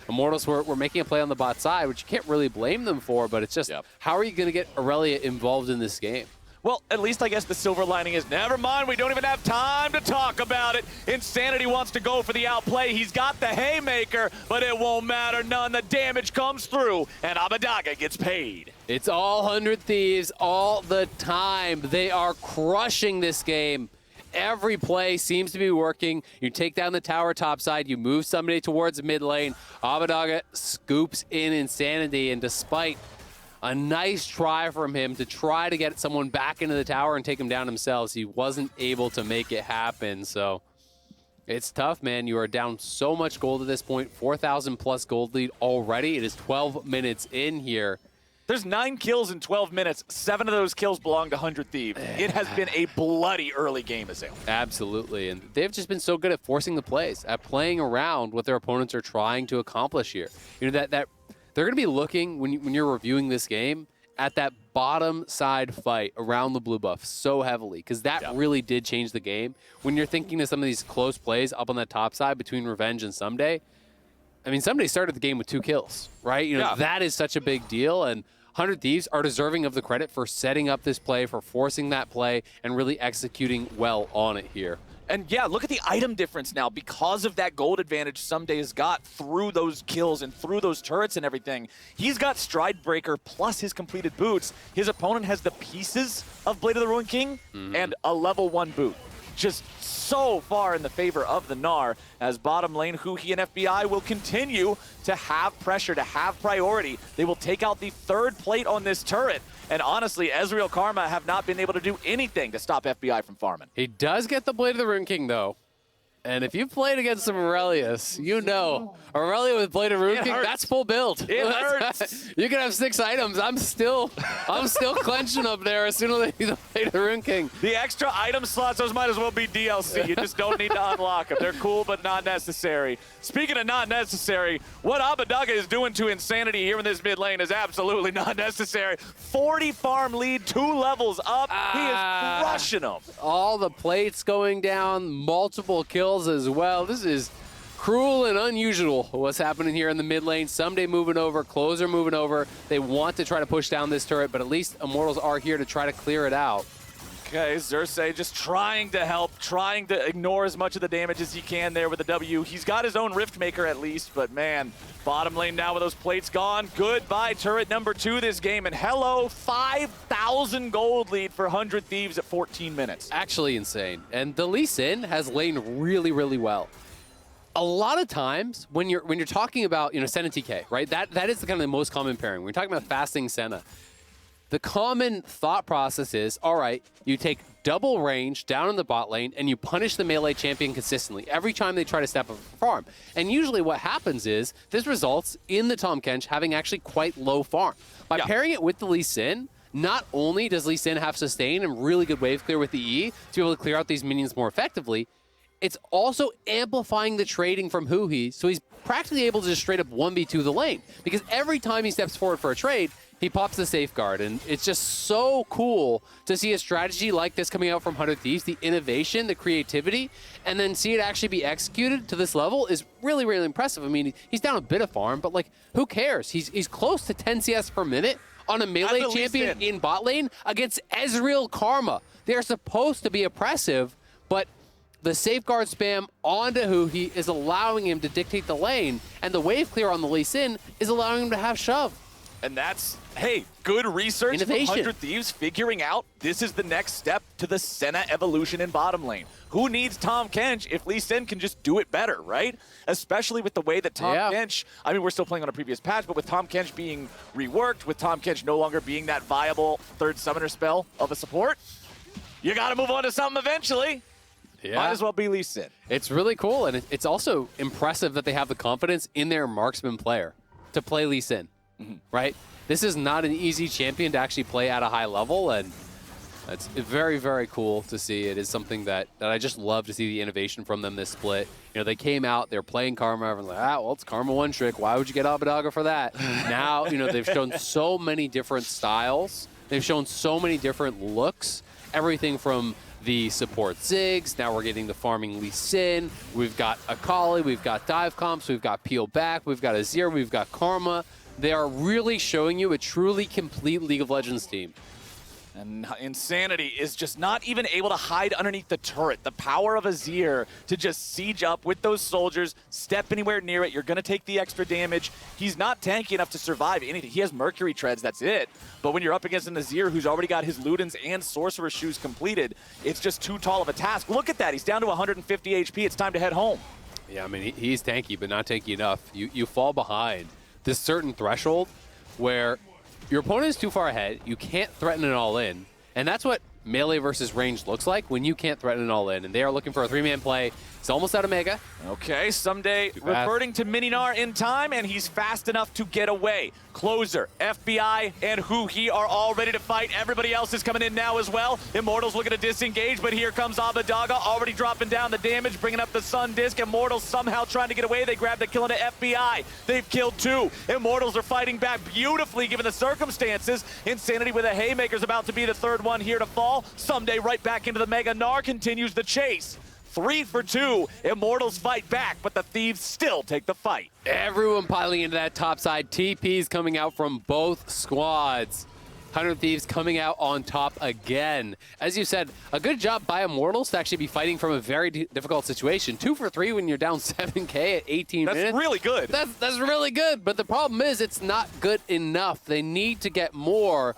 Immortals were making a play on the bot side, which you can't really blame them for, but it's just, how are you going to get Aurelia involved in this game? Well, at least I guess the silver lining is, never mind, we don't even have time to talk about it. Insanity wants to go for the outplay. He's got the haymaker, but it won't matter none. The damage comes through, and Abadaga gets paid. It's all 100 Thieves all the time. They are crushing this game. Every play seems to be working. You take down the tower topside, you move somebody towards mid lane. Abadaga scoops in Insanity, and despite a nice try from him to try to get someone back into the tower and take him down themselves, he wasn't able to make it happen. So it's tough, man. You are down so much gold at this point, 4,000 plus gold lead already. It is 12 minutes in here. There's 9 kills in 12 minutes. 7 of those kills belong to 100 Thieves. It has been a bloody early game, Azale. Absolutely, and they've just been so good at forcing the plays, at playing around what their opponents are trying to accomplish here. You know, that they're going to be looking, when you're reviewing this game, at that bottom side fight around the blue buff so heavily, because that really did change the game. When you're thinking of some of these close plays up on that top side between Revenge and Someday, I mean, Someday started the game with 2 kills, right? You know, that is such a big deal, and 100 Thieves are deserving of the credit for setting up this play, for forcing that play, and really executing well on it here. And yeah, look at the item difference now. Because of that gold advantage Someday has got through those kills and through those turrets and everything, he's got Stride Breaker plus his completed boots. His opponent has the pieces of Blade of the Ruined King and a level 1 boot. Just so far in the favor of the Gnar, as bottom lane, Huhi and FBI will continue to have pressure, to have priority. They will take out the 3rd plate on this turret. And honestly, Ezreal Karma have not been able to do anything to stop FBI from farming. He does get the Blade of the Ruined King, though. And if you've played against some Aurelius, you know Aurelia with Blade of Ruined King, that's full build. It hurts. You can have 6 items. I'm still clenching up there as soon as they do the Blade of the Ruined King. The extra item slots, those might as well be DLC. You just don't need to unlock them. They're cool, but not necessary. Speaking of not necessary, what Abadaga is doing to Insanity here in this mid lane is absolutely not necessary. 40 farm lead, 2 levels up. He is crushing them. All the plates going down, multiple kills as well. This is cruel and unusual what's happening here in the mid lane. Someday moving over, Closer moving over. They want to try to push down this turret, but at least Immortals are here to try to clear it out. Okay, Xerxes just trying to help, trying to ignore as much of the damage as he can there with the W. He's got his own Rift Maker at least, but man, bottom lane now with those plates gone. Goodbye turret number 2 this game, and hello, 5,000 gold lead for 100 Thieves at 14 minutes. Actually insane. And the Lee Sin has laned really, really well. A lot of times when you're talking about, you know, Senna TK, right? That is the kind of the most common pairing. When you're talking about fasting Senna, the common thought process is, all right, you take double range down in the bot lane and you punish the melee champion consistently every time they try to step up a farm. And usually what happens is this results in the Tahm Kench having actually quite low farm. By pairing it with the Lee Sin, not only does Lee Sin have sustain and really good wave clear with the E to be able to clear out these minions more effectively, it's also amplifying the trading from Huhi, so he's practically able to just straight up 1v2 the lane. Because every time he steps forward for a trade, he pops the safeguard, and it's just so cool to see a strategy like this coming out from 100 Thieves. The innovation, the creativity, and then see it actually be executed to this level is really, really impressive. I mean, he's down a bit of farm, but like, who cares? He's close to 10 CS per minute on a melee champion in bot lane against Ezreal Karma. They're supposed to be oppressive, but the safeguard spam onto Huhi is allowing him to dictate the lane, and the wave clear on the Lee Sin is allowing him to have shove. And that's, hey, good research from 100 Thieves figuring out this is the next step to the Senna evolution in bottom lane. Who needs Tahm Kench if Lee Sin can just do it better, right? Especially with the way that Tahm Kench, I mean, we're still playing on a previous patch, but with Tahm Kench being reworked, with Tahm Kench no longer being that viable 3rd summoner spell of a support, you got to move on to something eventually. Might as well be Lee Sin. It's really cool, and it's also impressive that they have the confidence in their marksman player to play Lee Sin. Right? This is not an easy champion to actually play at a high level, and It's very, very cool to see. It is something that I just love to see the innovation from them this split. You know, they came out, they're playing Karma, everyone's like, well, it's Karma one trick. Why would you get Abadaga for that? Now, you know, they've shown so many different styles. They've shown so many different looks. Everything from the support Ziggs, now we're getting the farming Lee Sin. We've got Akali, we've got Dive Comps, we've got Peel Back, we've got Azir, we've got Karma. They are really showing you a truly complete League of Legends team. And Insanity is just not even able to hide underneath the turret. The power of Azir to just siege up with those soldiers, step anywhere near it, you're going to take the extra damage. He's not tanky enough to survive anything. He has Mercury Treads, that's it. But when you're up against an Azir who's already got his Ludens and Sorcerer Shoes completed, it's just too tall of a task. Look at that, he's down to 150 HP. It's time to head home. Yeah, I mean, he's tanky, but not tanky enough. You fall behind this certain threshold where your opponent is too far ahead, you can't threaten an all-in, and that's what melee versus range looks like when you can't threaten an all-in, and they are looking for a three-man play. He's almost out of Mega. Okay, Someday reverting to Mininar in time, and he's fast enough to get away. Closer, FBI, and Huhi are all ready to fight. Everybody else is coming in now as well. Immortals looking to disengage, but here comes Abadaga, already dropping down the damage, bringing up the Sun Disc. Immortals somehow trying to get away. They grab the kill into FBI. They've killed two. Immortals are fighting back beautifully given the circumstances. Insanity with a Haymaker's about to be the third one here to fall. Someday right back into the Mega. Gnar continues the chase. 3 for 2. Immortals fight back, but the Thieves still take the fight. Everyone piling into that top side. TPs coming out from both squads. 100 Thieves coming out on top again. As you said, a good job by Immortals to actually be fighting from a very difficult situation. 2 for 3 when you're down 7K at 18 minutes. That's really good. That's really good, but the problem is it's not good enough. They need to get more.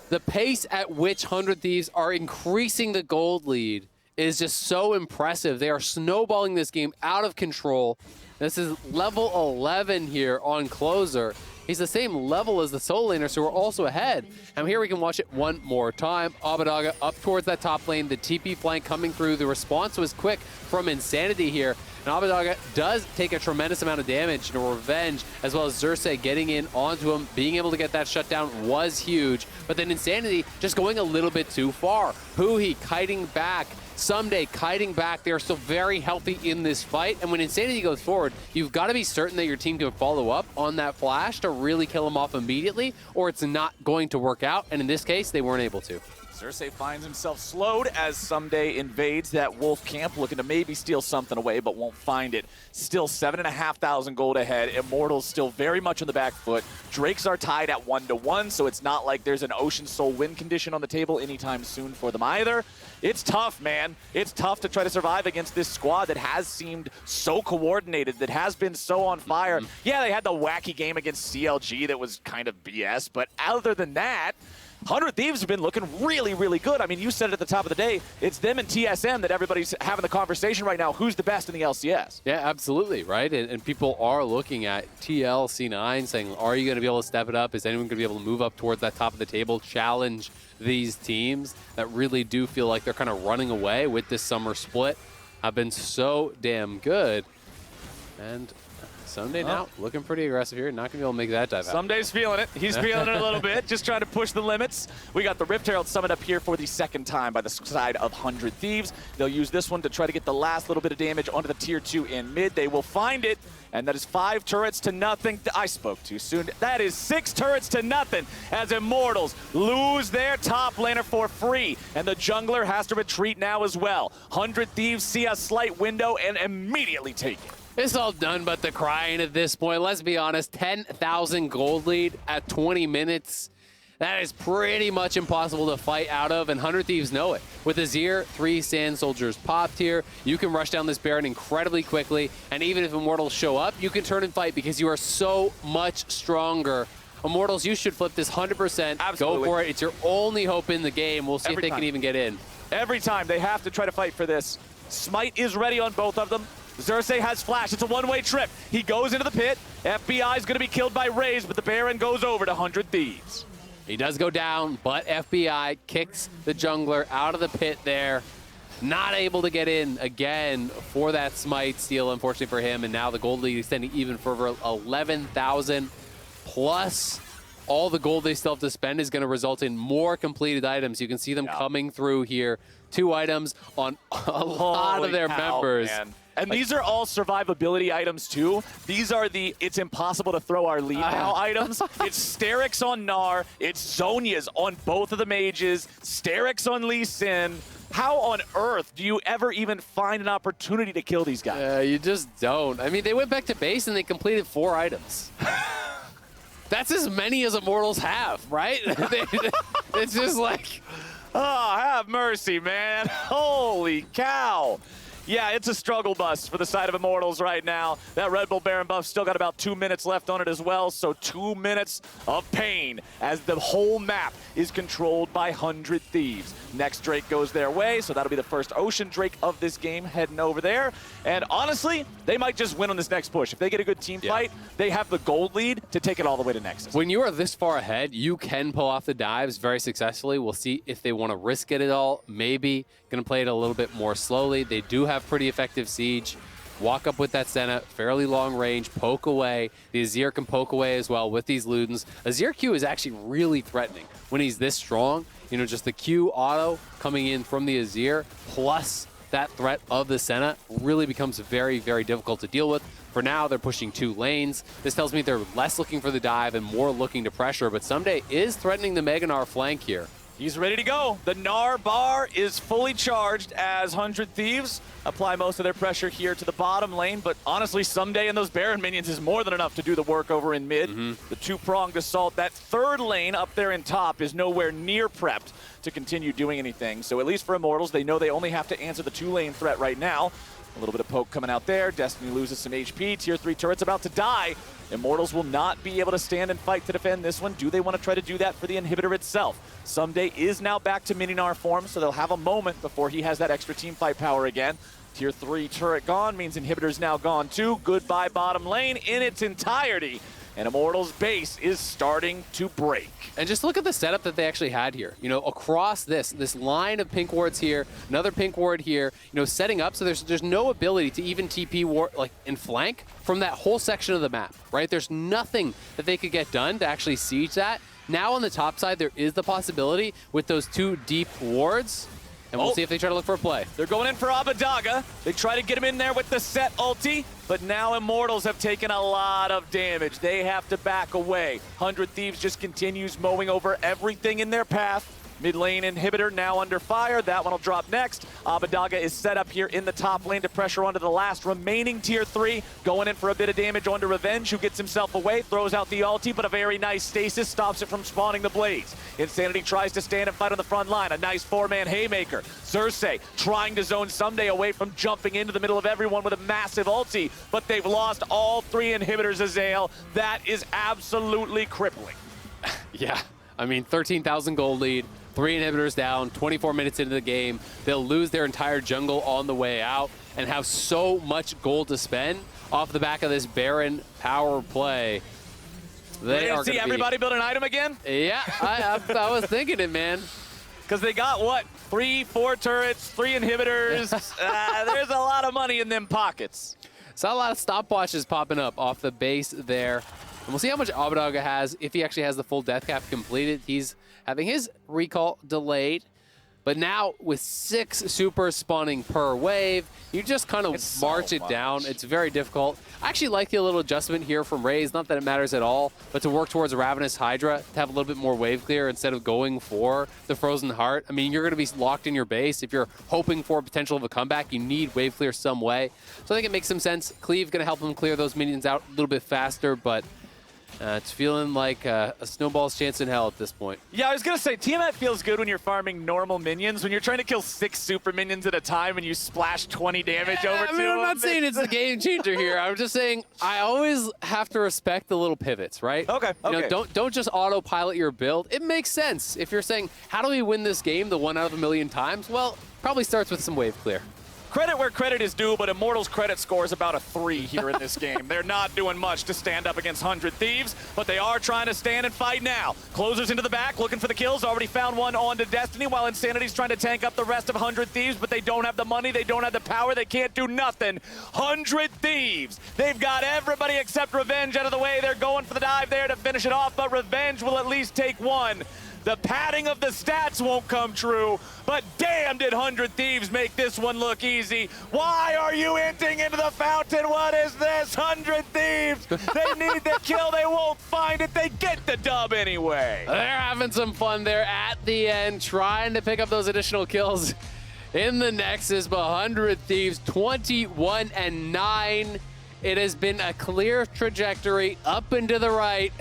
The pace at which 100 Thieves are increasing the gold lead is just so impressive. They are snowballing this game out of control. This is level 11 here on Closer. He's the same level as the solo laners who are also ahead. And here we can watch it one more time. Abadaga up towards that top lane. The TP flank coming through. The response was quick from Insanity here. And Abadaga does take a tremendous amount of damage and revenge, as well as Xerxes getting in onto him. Being able to get that shutdown was huge. But then Insanity just going a little bit too far. Huhi kiting back. Someday kiting back. They are still very healthy in this fight. And when Insanity goes forward, you've got to be certain that your team can follow up on that flash to really kill him off immediately, or it's not going to work out. And in this case, they weren't able to. Xerxes finds himself slowed as Someday invades that wolf camp, looking to maybe steal something away, but won't find it. Still 7,500 gold ahead. Immortals still very much on the back foot. Drakes are tied at 1-1, so it's not like there's an Ocean Soul win condition on the table anytime soon for them either. It's tough, man. It's tough to try to survive against this squad that has seemed so coordinated, that has been so on fire. Yeah, they had the wacky game against CLG that was kind of BS, but other than that, 100 Thieves have been looking really, really good. I mean, you said it at the top of the day. It's them and TSM that everybody's having the conversation right now. Who's the best in the LCS? Yeah, absolutely, right? And people are looking at TL, C9, saying, are you going to be able to step it up? Is anyone going to be able to move up towards that top of the table, challenge these teams that really do feel like they're kind of running away with this summer split? Have been so damn good. And Someday now looking pretty aggressive here. Not going to be able to make that dive out. Someday's feeling it. He's feeling it a little bit. Just trying to push the limits. We got the Rift Herald summoned up here for the second time by the side of 100 Thieves. They'll use this one to try to get the last little bit of damage onto the tier 2 in mid. They will find it. And that is 5 turrets to nothing. I spoke too soon. That is 6 turrets to nothing as Immortals lose their top laner for free. And the jungler has to retreat now as well. 100 Thieves see a slight window and immediately take it. It's all done but the crying at this point. Let's be honest, 10,000 gold lead at 20 minutes. That is pretty much impossible to fight out of, and 100 Thieves know it. With Azir, 3 Sand Soldiers popped here, you can rush down this Baron incredibly quickly, and even if Immortals show up, you can turn and fight because you are so much stronger. Immortals, you should flip this 100%. Absolutely. Go for it. It's your only hope in the game. We'll see Every if they time. can even get in. Every time they have to try to fight for this. Smite is ready on both of them. Xerxes has flash. It's a one-way trip. He goes into the pit. FBI is going to be killed by Raze, but the Baron goes over to 100 Thieves. He does go down, but FBI kicks the jungler out of the pit there. Not able to get in again for that smite steal, unfortunately for him. And now the gold lead extending even further, 11,000 plus all the gold they still have to spend is going to result in more completed items. You can see them coming through here. 2 items on a lot of their members. Man. And these are all survivability items, too. These are the it's impossible to throw our lead now items. It's Sterix on Gnar. It's Zhonya's on both of the mages. Sterix on Lee Sin. How on earth do you ever even find an opportunity to kill these guys? You just don't. I mean, they went back to base and they completed 4 items. That's as many as Immortals have, right? It's just like... Oh, have mercy, man. Holy cow. Yeah, it's a struggle bus for the side of Immortals right now. That Red Bull Baron buff still got about 2 minutes left on it as well, so 2 minutes of pain as the whole map is controlled by 100 Thieves. Next Drake goes their way, so that'll be the first Ocean Drake of this game heading over there. And honestly, they might just win on this next push. If they get a good team fight, they have the gold lead to take it all the way to Nexus. When you are this far ahead, you can pull off the dives very successfully. We'll see if they want to risk it at all. Maybe going to play it a little bit more slowly. They do have pretty effective siege. Walk up with that Senna, fairly long range, poke away. The Azir can poke away as well with these Ludens. Azir Q is actually really threatening when he's this strong. You know, just the Q auto coming in from the Azir, plus that threat of the Senna really becomes very, very difficult to deal with. For now, they're pushing 2 lanes. This tells me they're less looking for the dive and more looking to pressure, but Someday is threatening the Mega Gnar flank here. He's ready to go. The Gnar bar is fully charged as 100 Thieves apply most of their pressure here to the bottom lane, but honestly, Someday and those Baron minions is more than enough to do the work over in mid. The 2-pronged assault, that 3rd lane up there in top is nowhere near prepped to continue doing anything. So at least for Immortals, they know they only have to answer the 2-lane threat right now. A little bit of poke coming out there. Destiny loses some HP. Tier 3 turret's about to die. Immortals will not be able to stand and fight to defend this one. Do they want to try to do that for the inhibitor itself? Someday is now back to Mini-Gnar form, so they'll have a moment before he has that extra team fight power again. Tier 3 turret gone means inhibitor's now gone too. Goodbye bottom lane in its entirety. And Immortals' base is starting to break. And just look at the setup that they actually had here. You know, across this line of pink wards here, another pink ward here, you know, setting up so there's no ability to even TP ward, like, in flank from that whole section of the map, right? There's nothing that they could get done to actually siege that. Now on the top side, there is the possibility with those 2 deep wards. And we'll see if they try to look for a play. They're going in for Abadaga. They try to get him in there with the set ulti, but now Immortals have taken a lot of damage. They have to back away. 100 Thieves just continues mowing over everything in their path. Mid lane inhibitor now under fire. That one will drop next. Abadaga is set up here in the top lane to pressure onto the last remaining tier 3. Going in for a bit of damage onto Revenge, who gets himself away, throws out the ulti, but a very nice stasis stops it from spawning the blades. Insanity tries to stand and fight on the front line. A nice 4-man haymaker. Xerxes trying to zone Someday away from jumping into the middle of everyone with a massive ulti, but they've lost all 3 inhibitors, Azael. That is absolutely crippling. Yeah, I mean, 13,000 gold lead. 3 inhibitors down, 24 minutes into the game. They'll lose their entire jungle on the way out and have so much gold to spend off the back of this Baron power play. They are see everybody build an item again? Yeah, I was thinking it, man. Because they got, what, 3, 4 turrets, 3 inhibitors. There's a lot of money in them pockets. Saw a lot of stopwatches popping up off the base there. And we'll see how much Abadaga has, if he actually has the full death cap completed. He's having his recall delayed. But now with 6 super spawning per wave, you just kind of march it down. It's very difficult. I actually like the little adjustment here from Raze, not that it matters at all, but to work towards a Ravenous Hydra, to have a little bit more wave clear instead of going for the Frozen Heart. I mean, you're going to be locked in your base. If you're hoping for potential of a comeback, you need wave clear some way. So I think it makes some sense. Cleave going to help him clear those minions out a little bit faster, but it's feeling like a snowball's chance in hell at this point. Yeah, I was going to say, Tiamat feels good when you're farming normal minions. When you're trying to kill 6 super minions at a time and you splash 20 damage over to them. I'm not saying it's a game changer here. I'm just saying I always have to respect the little pivots, right? Okay, You know, don't just autopilot your build. It makes sense. If you're saying, how do we win this game the 1 out of a million times? Well, probably starts with some wave clear. credit where credit is due, but Immortals' credit score is about a 3 here in this game. They're not doing much to stand up against 100 Thieves, but they are trying to stand and fight now. Closers into the back, looking for the kills. Already found one on to Destiny, while Insanity's trying to tank up the rest of 100 Thieves, but they don't have the money, they don't have the power, they can't do nothing. 100 Thieves. They've got everybody except Revenge out of the way. They're going for the dive there to finish it off, but Revenge will at least take one. The padding of the stats won't come true, but damn did 100 Thieves make this one look easy. Why are you inting into the fountain? What is this? 100 Thieves, they need the kill, they won't find it, they get the dub anyway. They're having some fun there at the end, trying to pick up those additional kills in the Nexus, but 100 Thieves 21-9. It has been a clear trajectory up and to the right.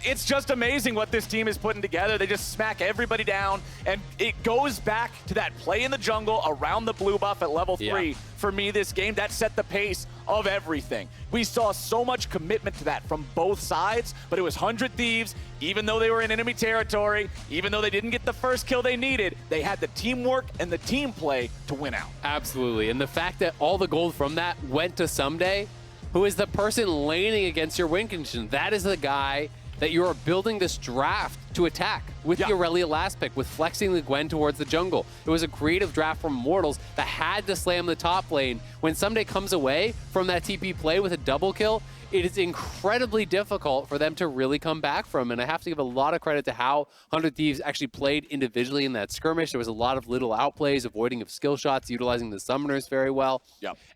It's just amazing what this team is putting together. They just smack everybody down, and it goes back to that play in the jungle around the blue buff at level 3. For me, this game, that set the pace of everything. We saw so much commitment to that from both sides, but it was 100 Thieves, even though they were in enemy territory, even though they didn't get the first kill they needed, they had the teamwork and the team play to win out. Absolutely, and the fact that all the gold from that went to Someday, who is the person laning against your win condition. That is the guy that you are building this draft to attack with the Aurelia last pick, with flexing the Gwen towards the jungle. It was a creative draft from Immortals that had to slam the top lane. When Someday comes away from that TP play with a double kill, it is incredibly difficult for them to really come back from. And I have to give a lot of credit to how 100 Thieves actually played individually in that skirmish. There was a lot of little outplays, avoiding of skill shots, utilizing the summoners very well.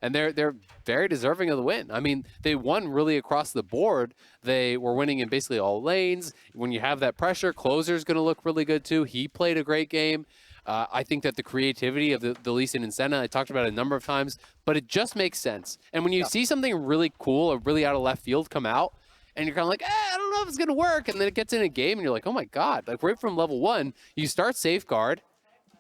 And they're very deserving of the win. I mean, they won really across the board. They were winning in basically all lanes. When you have that pressure, Closer's going to look really good too. He played a great game. I think that the creativity of the Lee Sin and Senna, I talked about it a number of times, but it just makes sense. And when you see something really cool or really out of left field come out, and you're kind of like, I don't know if it's going to work, and then it gets in a game, and you're like, oh my God, like right from level 1, you start Safeguard,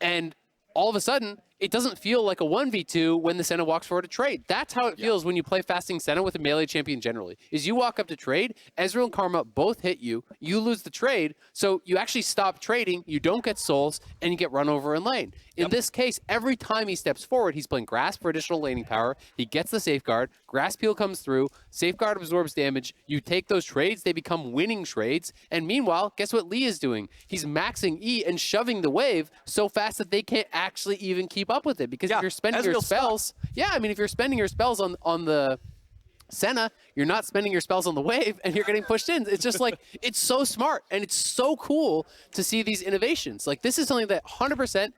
and all of a sudden, it doesn't feel like a 1v2 when the Senna walks forward to trade. That's how it feels when you play Fasting Senna with a melee champion generally, is you walk up to trade, Ezreal and Karma both hit you, you lose the trade, so you actually stop trading, you don't get souls, and you get run over in lane. In this case, every time he steps forward, he's playing Grasp for additional laning power, he gets the Safeguard, Grasp Peel comes through, Safeguard absorbs damage, you take those trades, they become winning trades, and meanwhile, guess what Lee is doing? He's maxing E and shoving the wave so fast that they can't actually even keep up with it, because if you're spending your spells, I mean, if you're spending your spells on the Senna, you're not spending your spells on the wave, and you're getting pushed in. It's just like, it's so smart, and it's so cool to see these innovations. Like, this is something that 100%,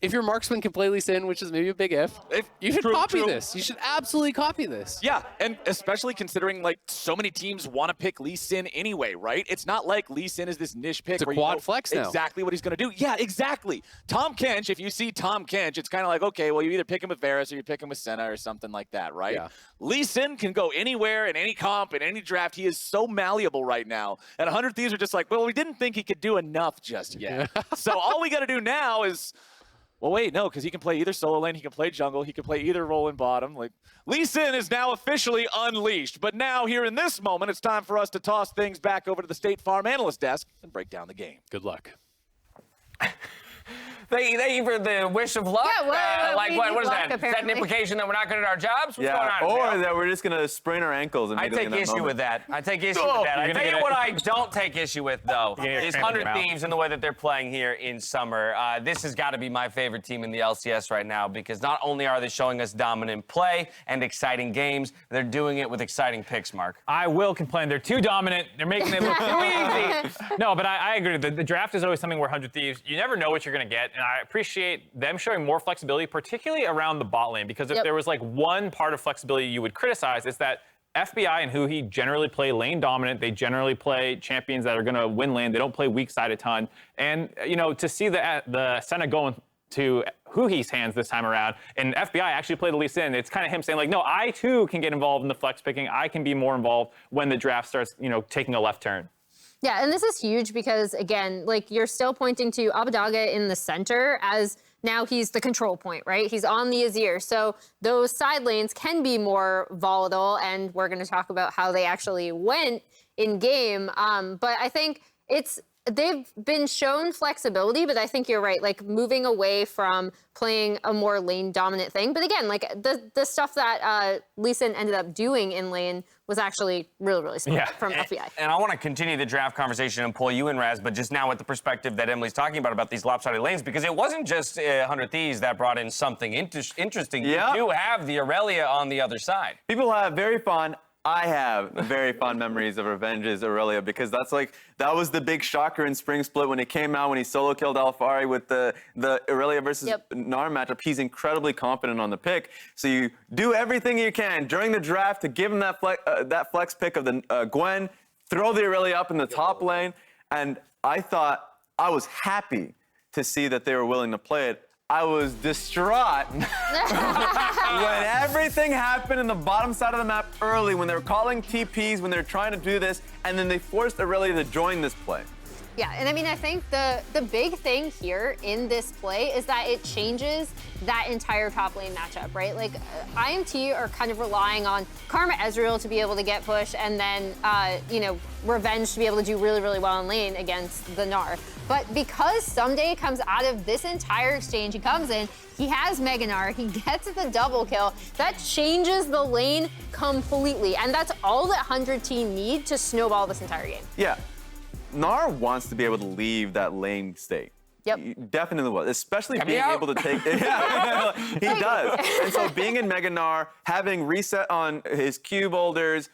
if your marksman can play Lee Sin, which is maybe a big if, you should copy this. You should absolutely copy this. Yeah, and especially considering like so many teams want to pick Lee Sin anyway, right? It's not like Lee Sin is this niche pick. It's a quad flex now. Exactly what he's going to do. Yeah, exactly. Tahm Kench, if you see Tahm Kench, it's kind of like, okay, well, you either pick him with Varus or you pick him with Senna or something like that, right? Yeah. Lee Sin can go anywhere in any comp, in any draft. He is so malleable right now. And 100 Thieves are just like, well, we didn't think he could do enough just yet. So all we got to do now is, well, wait, no, because he can play either solo lane, he can play jungle, he can play either role in bottom. Like, Lee Sin is now officially unleashed. But now, here in this moment, it's time for us to toss things back over to the State Farm analyst desk and break down the game. Good luck. Thank you for the wish of luck. Yeah, what is that? luck, Is that an implication that we're not good at our jobs? What's going on? Or Phil? that we're just going to sprain our ankles. I take issue with that. I take issue with that. I tell you what I don't take issue with, though, is 100 Thieves and the way that they're playing here in Summer. This has got to be my favorite team in the LCS right now, because not only are they showing us dominant play and exciting games, they're doing it with exciting picks, Mark. I will complain. They're too dominant. They're making it look too easy. No, but I agree. The draft is always something where 100 Thieves, you never know what you're going to get, and I appreciate them showing more flexibility, particularly around the bot lane, because if there was like one part of flexibility you would criticize, it's that FBI and Huhi generally play lane dominant. They generally play champions that are going to win lane. They don't play weak side a ton. And, you know, to see the Senna going to Huhi's hands this time around, and FBI actually played the Lee Sin, it's kind of him saying, like, no, I too can get involved in the flex picking. I can be more involved when the draft starts, you know, taking a left turn. Yeah, and this is huge because, again, like, you're still pointing to Abadaga in the center as now he's the control point, right? He's on the Azir. So those side lanes can be more volatile, and we're going to talk about how they actually went in game. But I think it's they've been shown flexibility, but I think you're right. Like moving away from playing a more lane dominant thing. But again, like the stuff that Lee Sin ended up doing in lane was actually really, really smart from FBI. And I want to continue the draft conversation and pull you in, Raz, but just now with the perspective that Emily's talking about these lopsided lanes, because it wasn't just 100 Thieves that brought in something interesting. Yeah. You do have the Aurelia on the other side. People have very fond. I have very fond memories of Revenge's Aurelia because that was the big shocker in Spring Split when it came out when he solo killed Alfari with the Aurelia versus Gnar matchup. He's incredibly confident on the pick, so you do everything you can during the draft to give him that flex pick of the Gwen, throw the Aurelia up in the top lane, and I was happy to see that they were willing to play it. I was distraught when everything happened in the bottom side of the map early, when they were calling TPs, when they were trying to do this, and then they forced Aurelia to join this play. Yeah, and I mean, I think the big thing here in this play is that it changes that entire top lane matchup, right? Like, IMT are kind of relying on Karma Ezreal to be able to get push, and then, Revenge to be able to do really, really well in lane against the Gnar. But because Someday comes out of this entire exchange, he comes in, he has Mega Gnar, he gets the double kill, that changes the lane completely. And that's all that 100 team need to snowball this entire game. Yeah. Gnar wants to be able to leave that lane state. Yep. He definitely was, especially being able to take it. Yeah, he does. And so being in Mega Gnar, having reset on his Q boulders,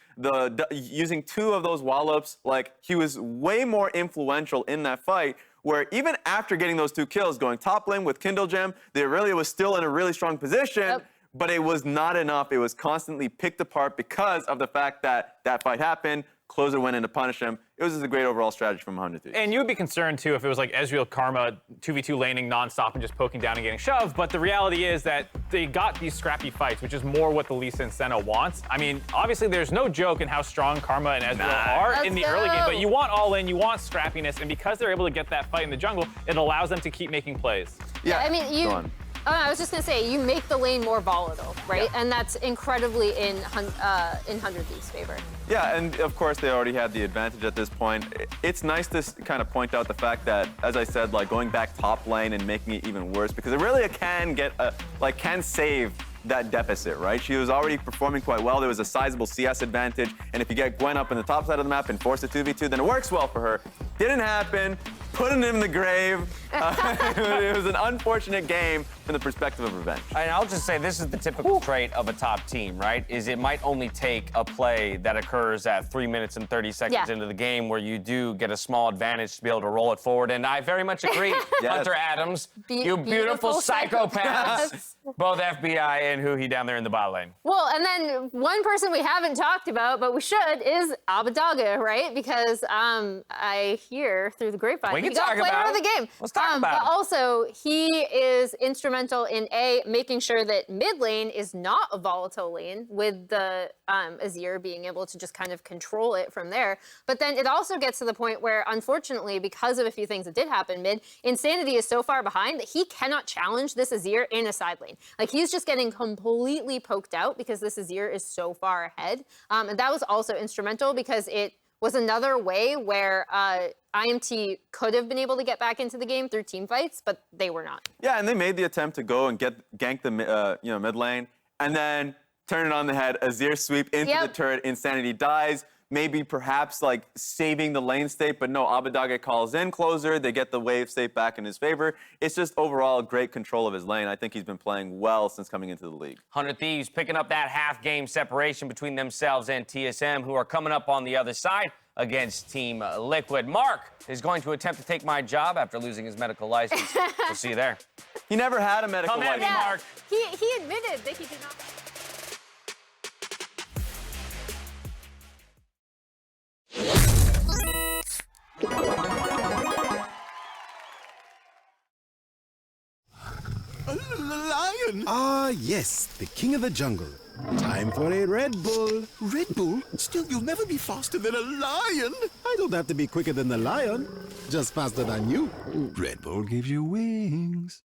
using 2 of those wallops, like he was way more influential in that fight, where even after getting those 2 kills, going top lane with Kindle Gem, the Aurelia was still in a really strong position, but it was not enough. It was constantly picked apart because of the fact that that fight happened. Closer went in to punish him. It was just a great overall strategy from 100 Thieves. And you would be concerned, too, if it was like Ezreal Karma 2v2 laning nonstop and just poking down and getting shoved. But the reality is that they got these scrappy fights, which is more what the Lee Sin Senna wants. I mean, obviously, there's no joke in how strong Karma and Ezreal are in the early game, but you want all in, you want scrappiness, and because they're able to get that fight in the jungle, it allows them to keep making plays. Yeah, I mean, go on. I was just gonna say, you make the lane more volatile, right? And that's incredibly in 100 Thieves' favor. Yeah, and of course they already had the advantage at this point. It's nice to kind of point out the fact that, as I said, like going back top lane and making it even worse, because Aurelia can save that deficit, right? She was already performing quite well. There was a sizable CS advantage, and if you get Gwen up in the top side of the map and force a 2v2, then it works well for her. Didn't happen. Putting him in the grave. It was an unfortunate game from the perspective of Revenge. And I'll just say this is the typical trait of a top team, right? Is it might only take a play that occurs at 3 minutes and 30 seconds into the game where you do get a small advantage to be able to roll it forward. And I very much agree, Hunter Adams, you beautiful psychopaths. Both FBI and Huhi down there in the bot lane. Well, and then one person we haven't talked about, but we should, is Abadaga, right? Because I hear through the grapevine he got player of the game. Let's talk about it. But also, he is instrumental in making sure that mid lane is not a volatile lane, with the Azir being able to just kind of control it from there. But then it also gets to the point where, unfortunately, because of a few things that did happen mid, Insanity is so far behind that he cannot challenge this Azir in a side lane. Like, he's just getting completely poked out because this Azir is so far ahead. And that was also instrumental because it was another way where IMT could have been able to get back into the game through team fights, but they were not. Yeah, and they made the attempt to go and gank the mid lane, and then turn it on the head. Azir sweep into the turret. Insanity dies. Maybe perhaps like saving the lane state, but no, Abadaga calls in closer. They get the wave state back in his favor. It's just overall great control of his lane. I think he's been playing well since coming into the league. 100 Thieves picking up that half-game separation between themselves and TSM, who are coming up on the other side against Team Liquid. Mark is going to attempt to take my job after losing his medical license. We'll see you there. He never had a medical Come at license. me, Mark. He admitted that he did not. Lion! Ah, yes, the king of the jungle. Time for a Red Bull. Red Bull? Still, you'll never be faster than a lion! I don't have to be quicker than the lion, just faster than you. Red Bull gives you wings.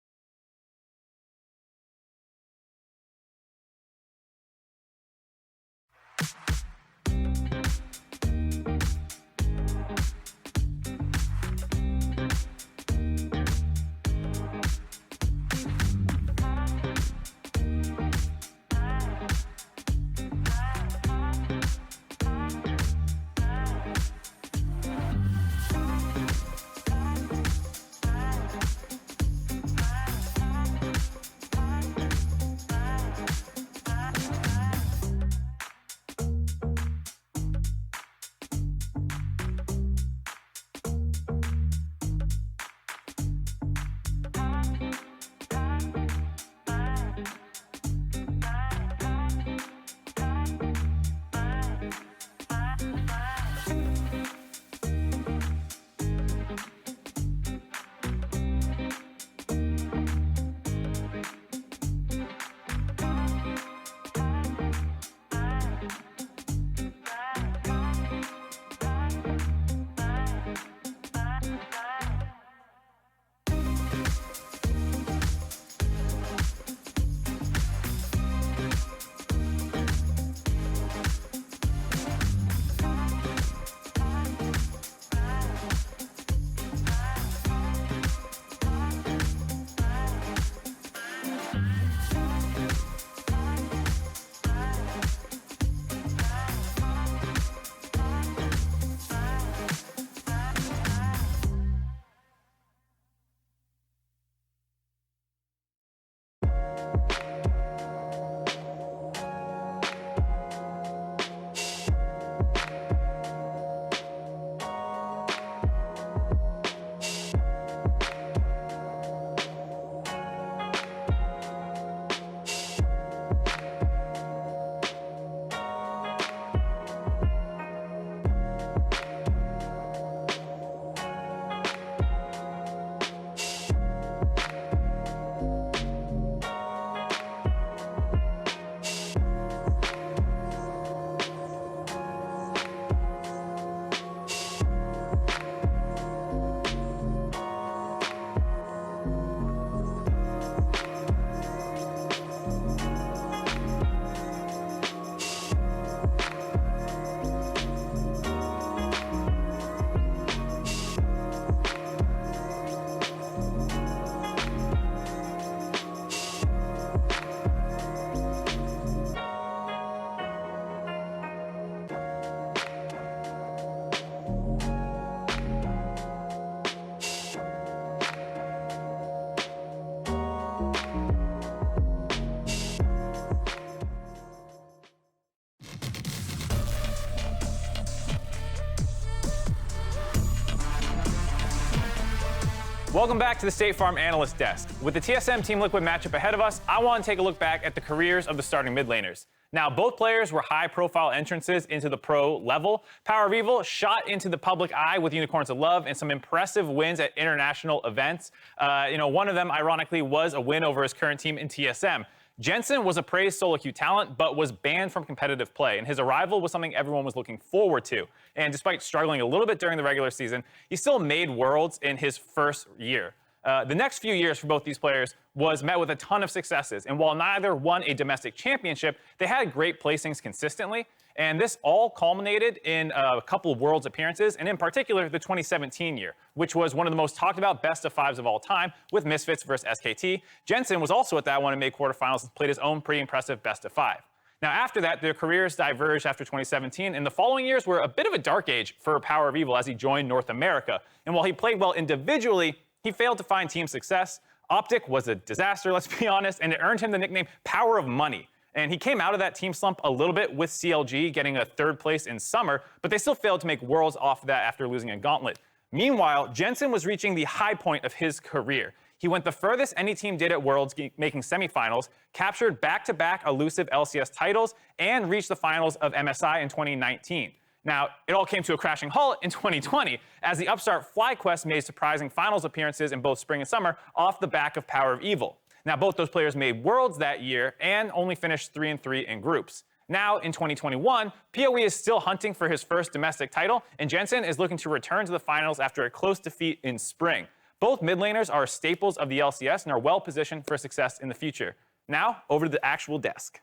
Welcome back to the State Farm Analyst Desk. With the TSM Team Liquid matchup ahead of us, I want to take a look back at the careers of the starting mid laners. Now, both players were high-profile entrances into the pro level. Power of Evil shot into the public eye with Unicorns of Love and some impressive wins at international events. One of them, ironically, was a win over his current team in TSM. Jensen was a praised solo queue talent, but was banned from competitive play, and his arrival was something everyone was looking forward to. And despite struggling a little bit during the regular season, he still made Worlds in his first year. The next few years for both these players was met with a ton of successes, and while neither won a domestic championship, they had great placings consistently, and this all culminated in a couple of Worlds appearances, and in particular, the 2017 year, which was one of the most talked about best of fives of all time with Misfits versus SKT. Jensen was also at that one and made quarterfinals and played his own pretty impressive best of five. Now, after that, their careers diverged after 2017, and the following years were a bit of a dark age for Power of Evil as he joined North America. And while he played well individually, he failed to find team success. Optic was a disaster, let's be honest, and it earned him the nickname Power of Money. And he came out of that team slump a little bit with CLG, getting a third place in summer, but they still failed to make Worlds off of that after losing a gauntlet. Meanwhile, Jensen was reaching the high point of his career. He went the furthest any team did at Worlds, making semifinals, captured back-to-back elusive LCS titles, and reached the finals of MSI in 2019. Now, it all came to a crashing halt in 2020 as the upstart FlyQuest made surprising finals appearances in both spring and summer off the back of Power of Evil. Now, both those players made Worlds that year and only finished 3-3 in groups. Now, in 2021, PoE is still hunting for his first domestic title, and Jensen is looking to return to the finals after a close defeat in spring. Both mid laners are staples of the LCS and are well positioned for success in the future. Now, over to the actual desk.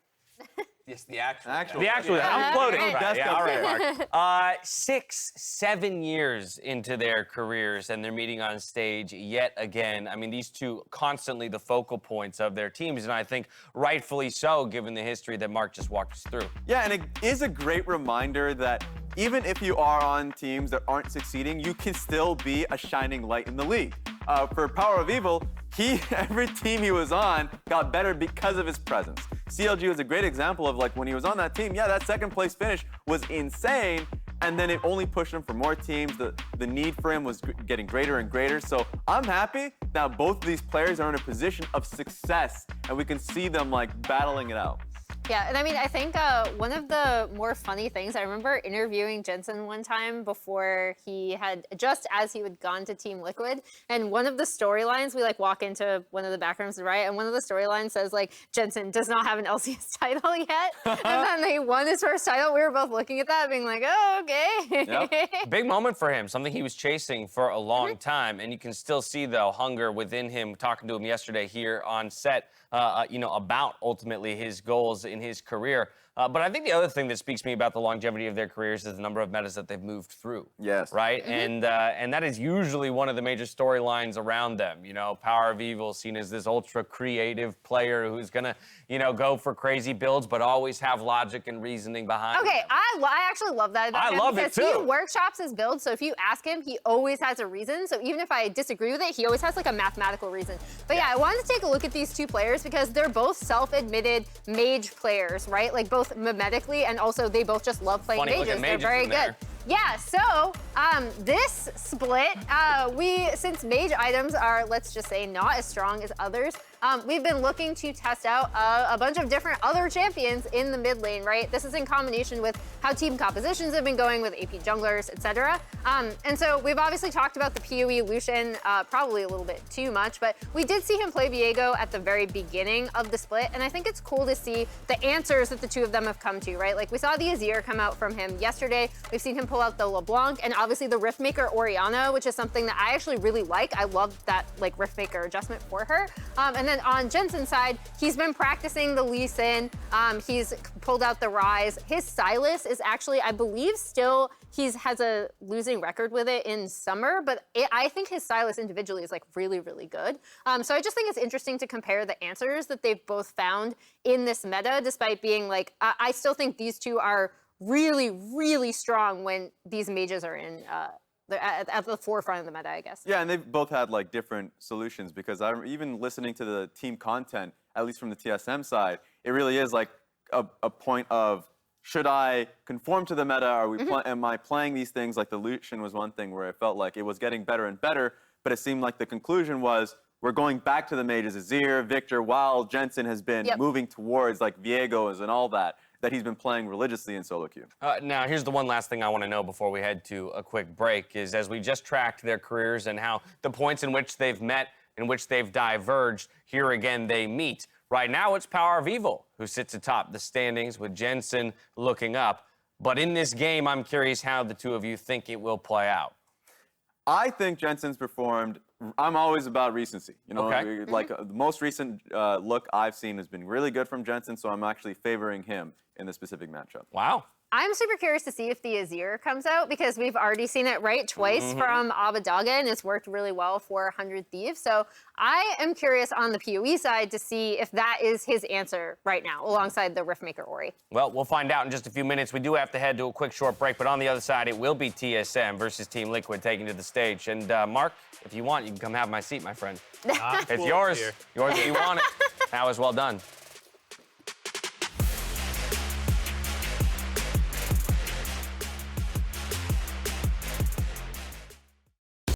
Yes, the actual. I'm floating. Right, yeah, all right, Mark. 6-7 years into their careers, and they're meeting on stage yet again. I mean, these two constantly the focal points of their teams, and I think rightfully so, given the history that Mark just walked us through. Yeah, and it is a great reminder that even if you are on teams that aren't succeeding, you can still be a shining light in the league. For Power of Evil, every team he was on got better because of his presence. CLG was a great example of like when he was on that team, yeah, that second place finish was insane, and then it only pushed him for more teams. The need for him was getting greater and greater. So I'm happy that both of these players are in a position of success, and we can see them like battling it out. Yeah, and I mean, I think one of the more funny things, I remember interviewing Jensen one time before just as he had gone to Team Liquid, and one of the storylines, we like walk into one of the back rooms, right, and one of the storylines says like, Jensen does not have an LCS title yet, and then he won his first title. We were both looking at that being like, oh, okay. Yep. Big moment for him, something he was chasing for a long time, and you can still see the hunger within him, talking to him yesterday here on set, about ultimately his goals in his career. But I think the other thing that speaks to me about the longevity of their careers is the number of metas that they've moved through. Yes. Right? And that is usually one of the major storylines around them. You know, Power of Evil seen as this ultra creative player who's gonna, go for crazy builds, but always have logic and reasoning behind Okay, them. I actually love that about him. love it because too. He workshops his build, so if you ask him, he always has a reason. So even if I disagree with it, he always has like a mathematical reason. But yeah, I wanted to take a look at these two players because they're both self-admitted mage players, right? Like both mimetically, and also they both just love playing mages. They're very good. There. Yeah, so this split, since mage items are, let's just say, not as strong as others, we've been looking to test out a bunch of different other champions in the mid lane, right? This is in combination with how team compositions have been going with AP junglers, etc. And so we've obviously talked about the PoE Lucian probably a little bit too much, but we did see him play Viego at the very beginning of the split, and I think it's cool to see the answers that the two of them have come to, right? Like we saw the Azir come out from him yesterday. We've seen him pull out the LeBlanc, and obviously the Riftmaker Orianna, which is something that I actually really like. I love that like Riftmaker adjustment for her. And then on Jensen's side, he's been practicing the Lee Sin. He's pulled out the Rise. His Sylas is actually, I believe, still has a losing record with it in summer, but I think his Sylas individually is like really, really good. So I just think it's interesting to compare the answers that they've both found in this meta, despite being like, I still think these two are really, really strong when these mages are in at the forefront of the meta, I guess. Yeah, and they've both had like different solutions, because I'm even listening to the team content, at least from the TSM side, it really is like a point of, should I conform to the meta? Am I playing these things? Like the Lucian was one thing where it felt like it was getting better and better, but it seemed like the conclusion was we're going back to the mages, Azir, Victor, while Jensen has been moving towards like Viego's and all that he's been playing religiously in solo queue. Now, here's the one last thing I want to know before we head to a quick break is as we just tracked their careers and how the points in which they've met, in which they've diverged, here again they meet. Right now, it's Power of Evil who sits atop the standings with Jensen looking up. But in this game, I'm curious how the two of you think it will play out. I think Jensen's performed. I'm always about recency. You know, like the most recent look I've seen has been really good from Jensen, so I'm actually favoring him in the specific matchup. Wow. I'm super curious to see if the Azir comes out because we've already seen it twice from Abadaga, and it's worked really well for 100 Thieves. So I am curious on the PoE side to see if that is his answer right now, alongside the Riftmaker Ori. Well, we'll find out in just a few minutes. We do have to head to a quick short break, but on the other side, it will be TSM versus Team Liquid taking to the stage. And Mark, if you want, you can come have my seat, my friend. It's yours. Yours if you want it. That was well done.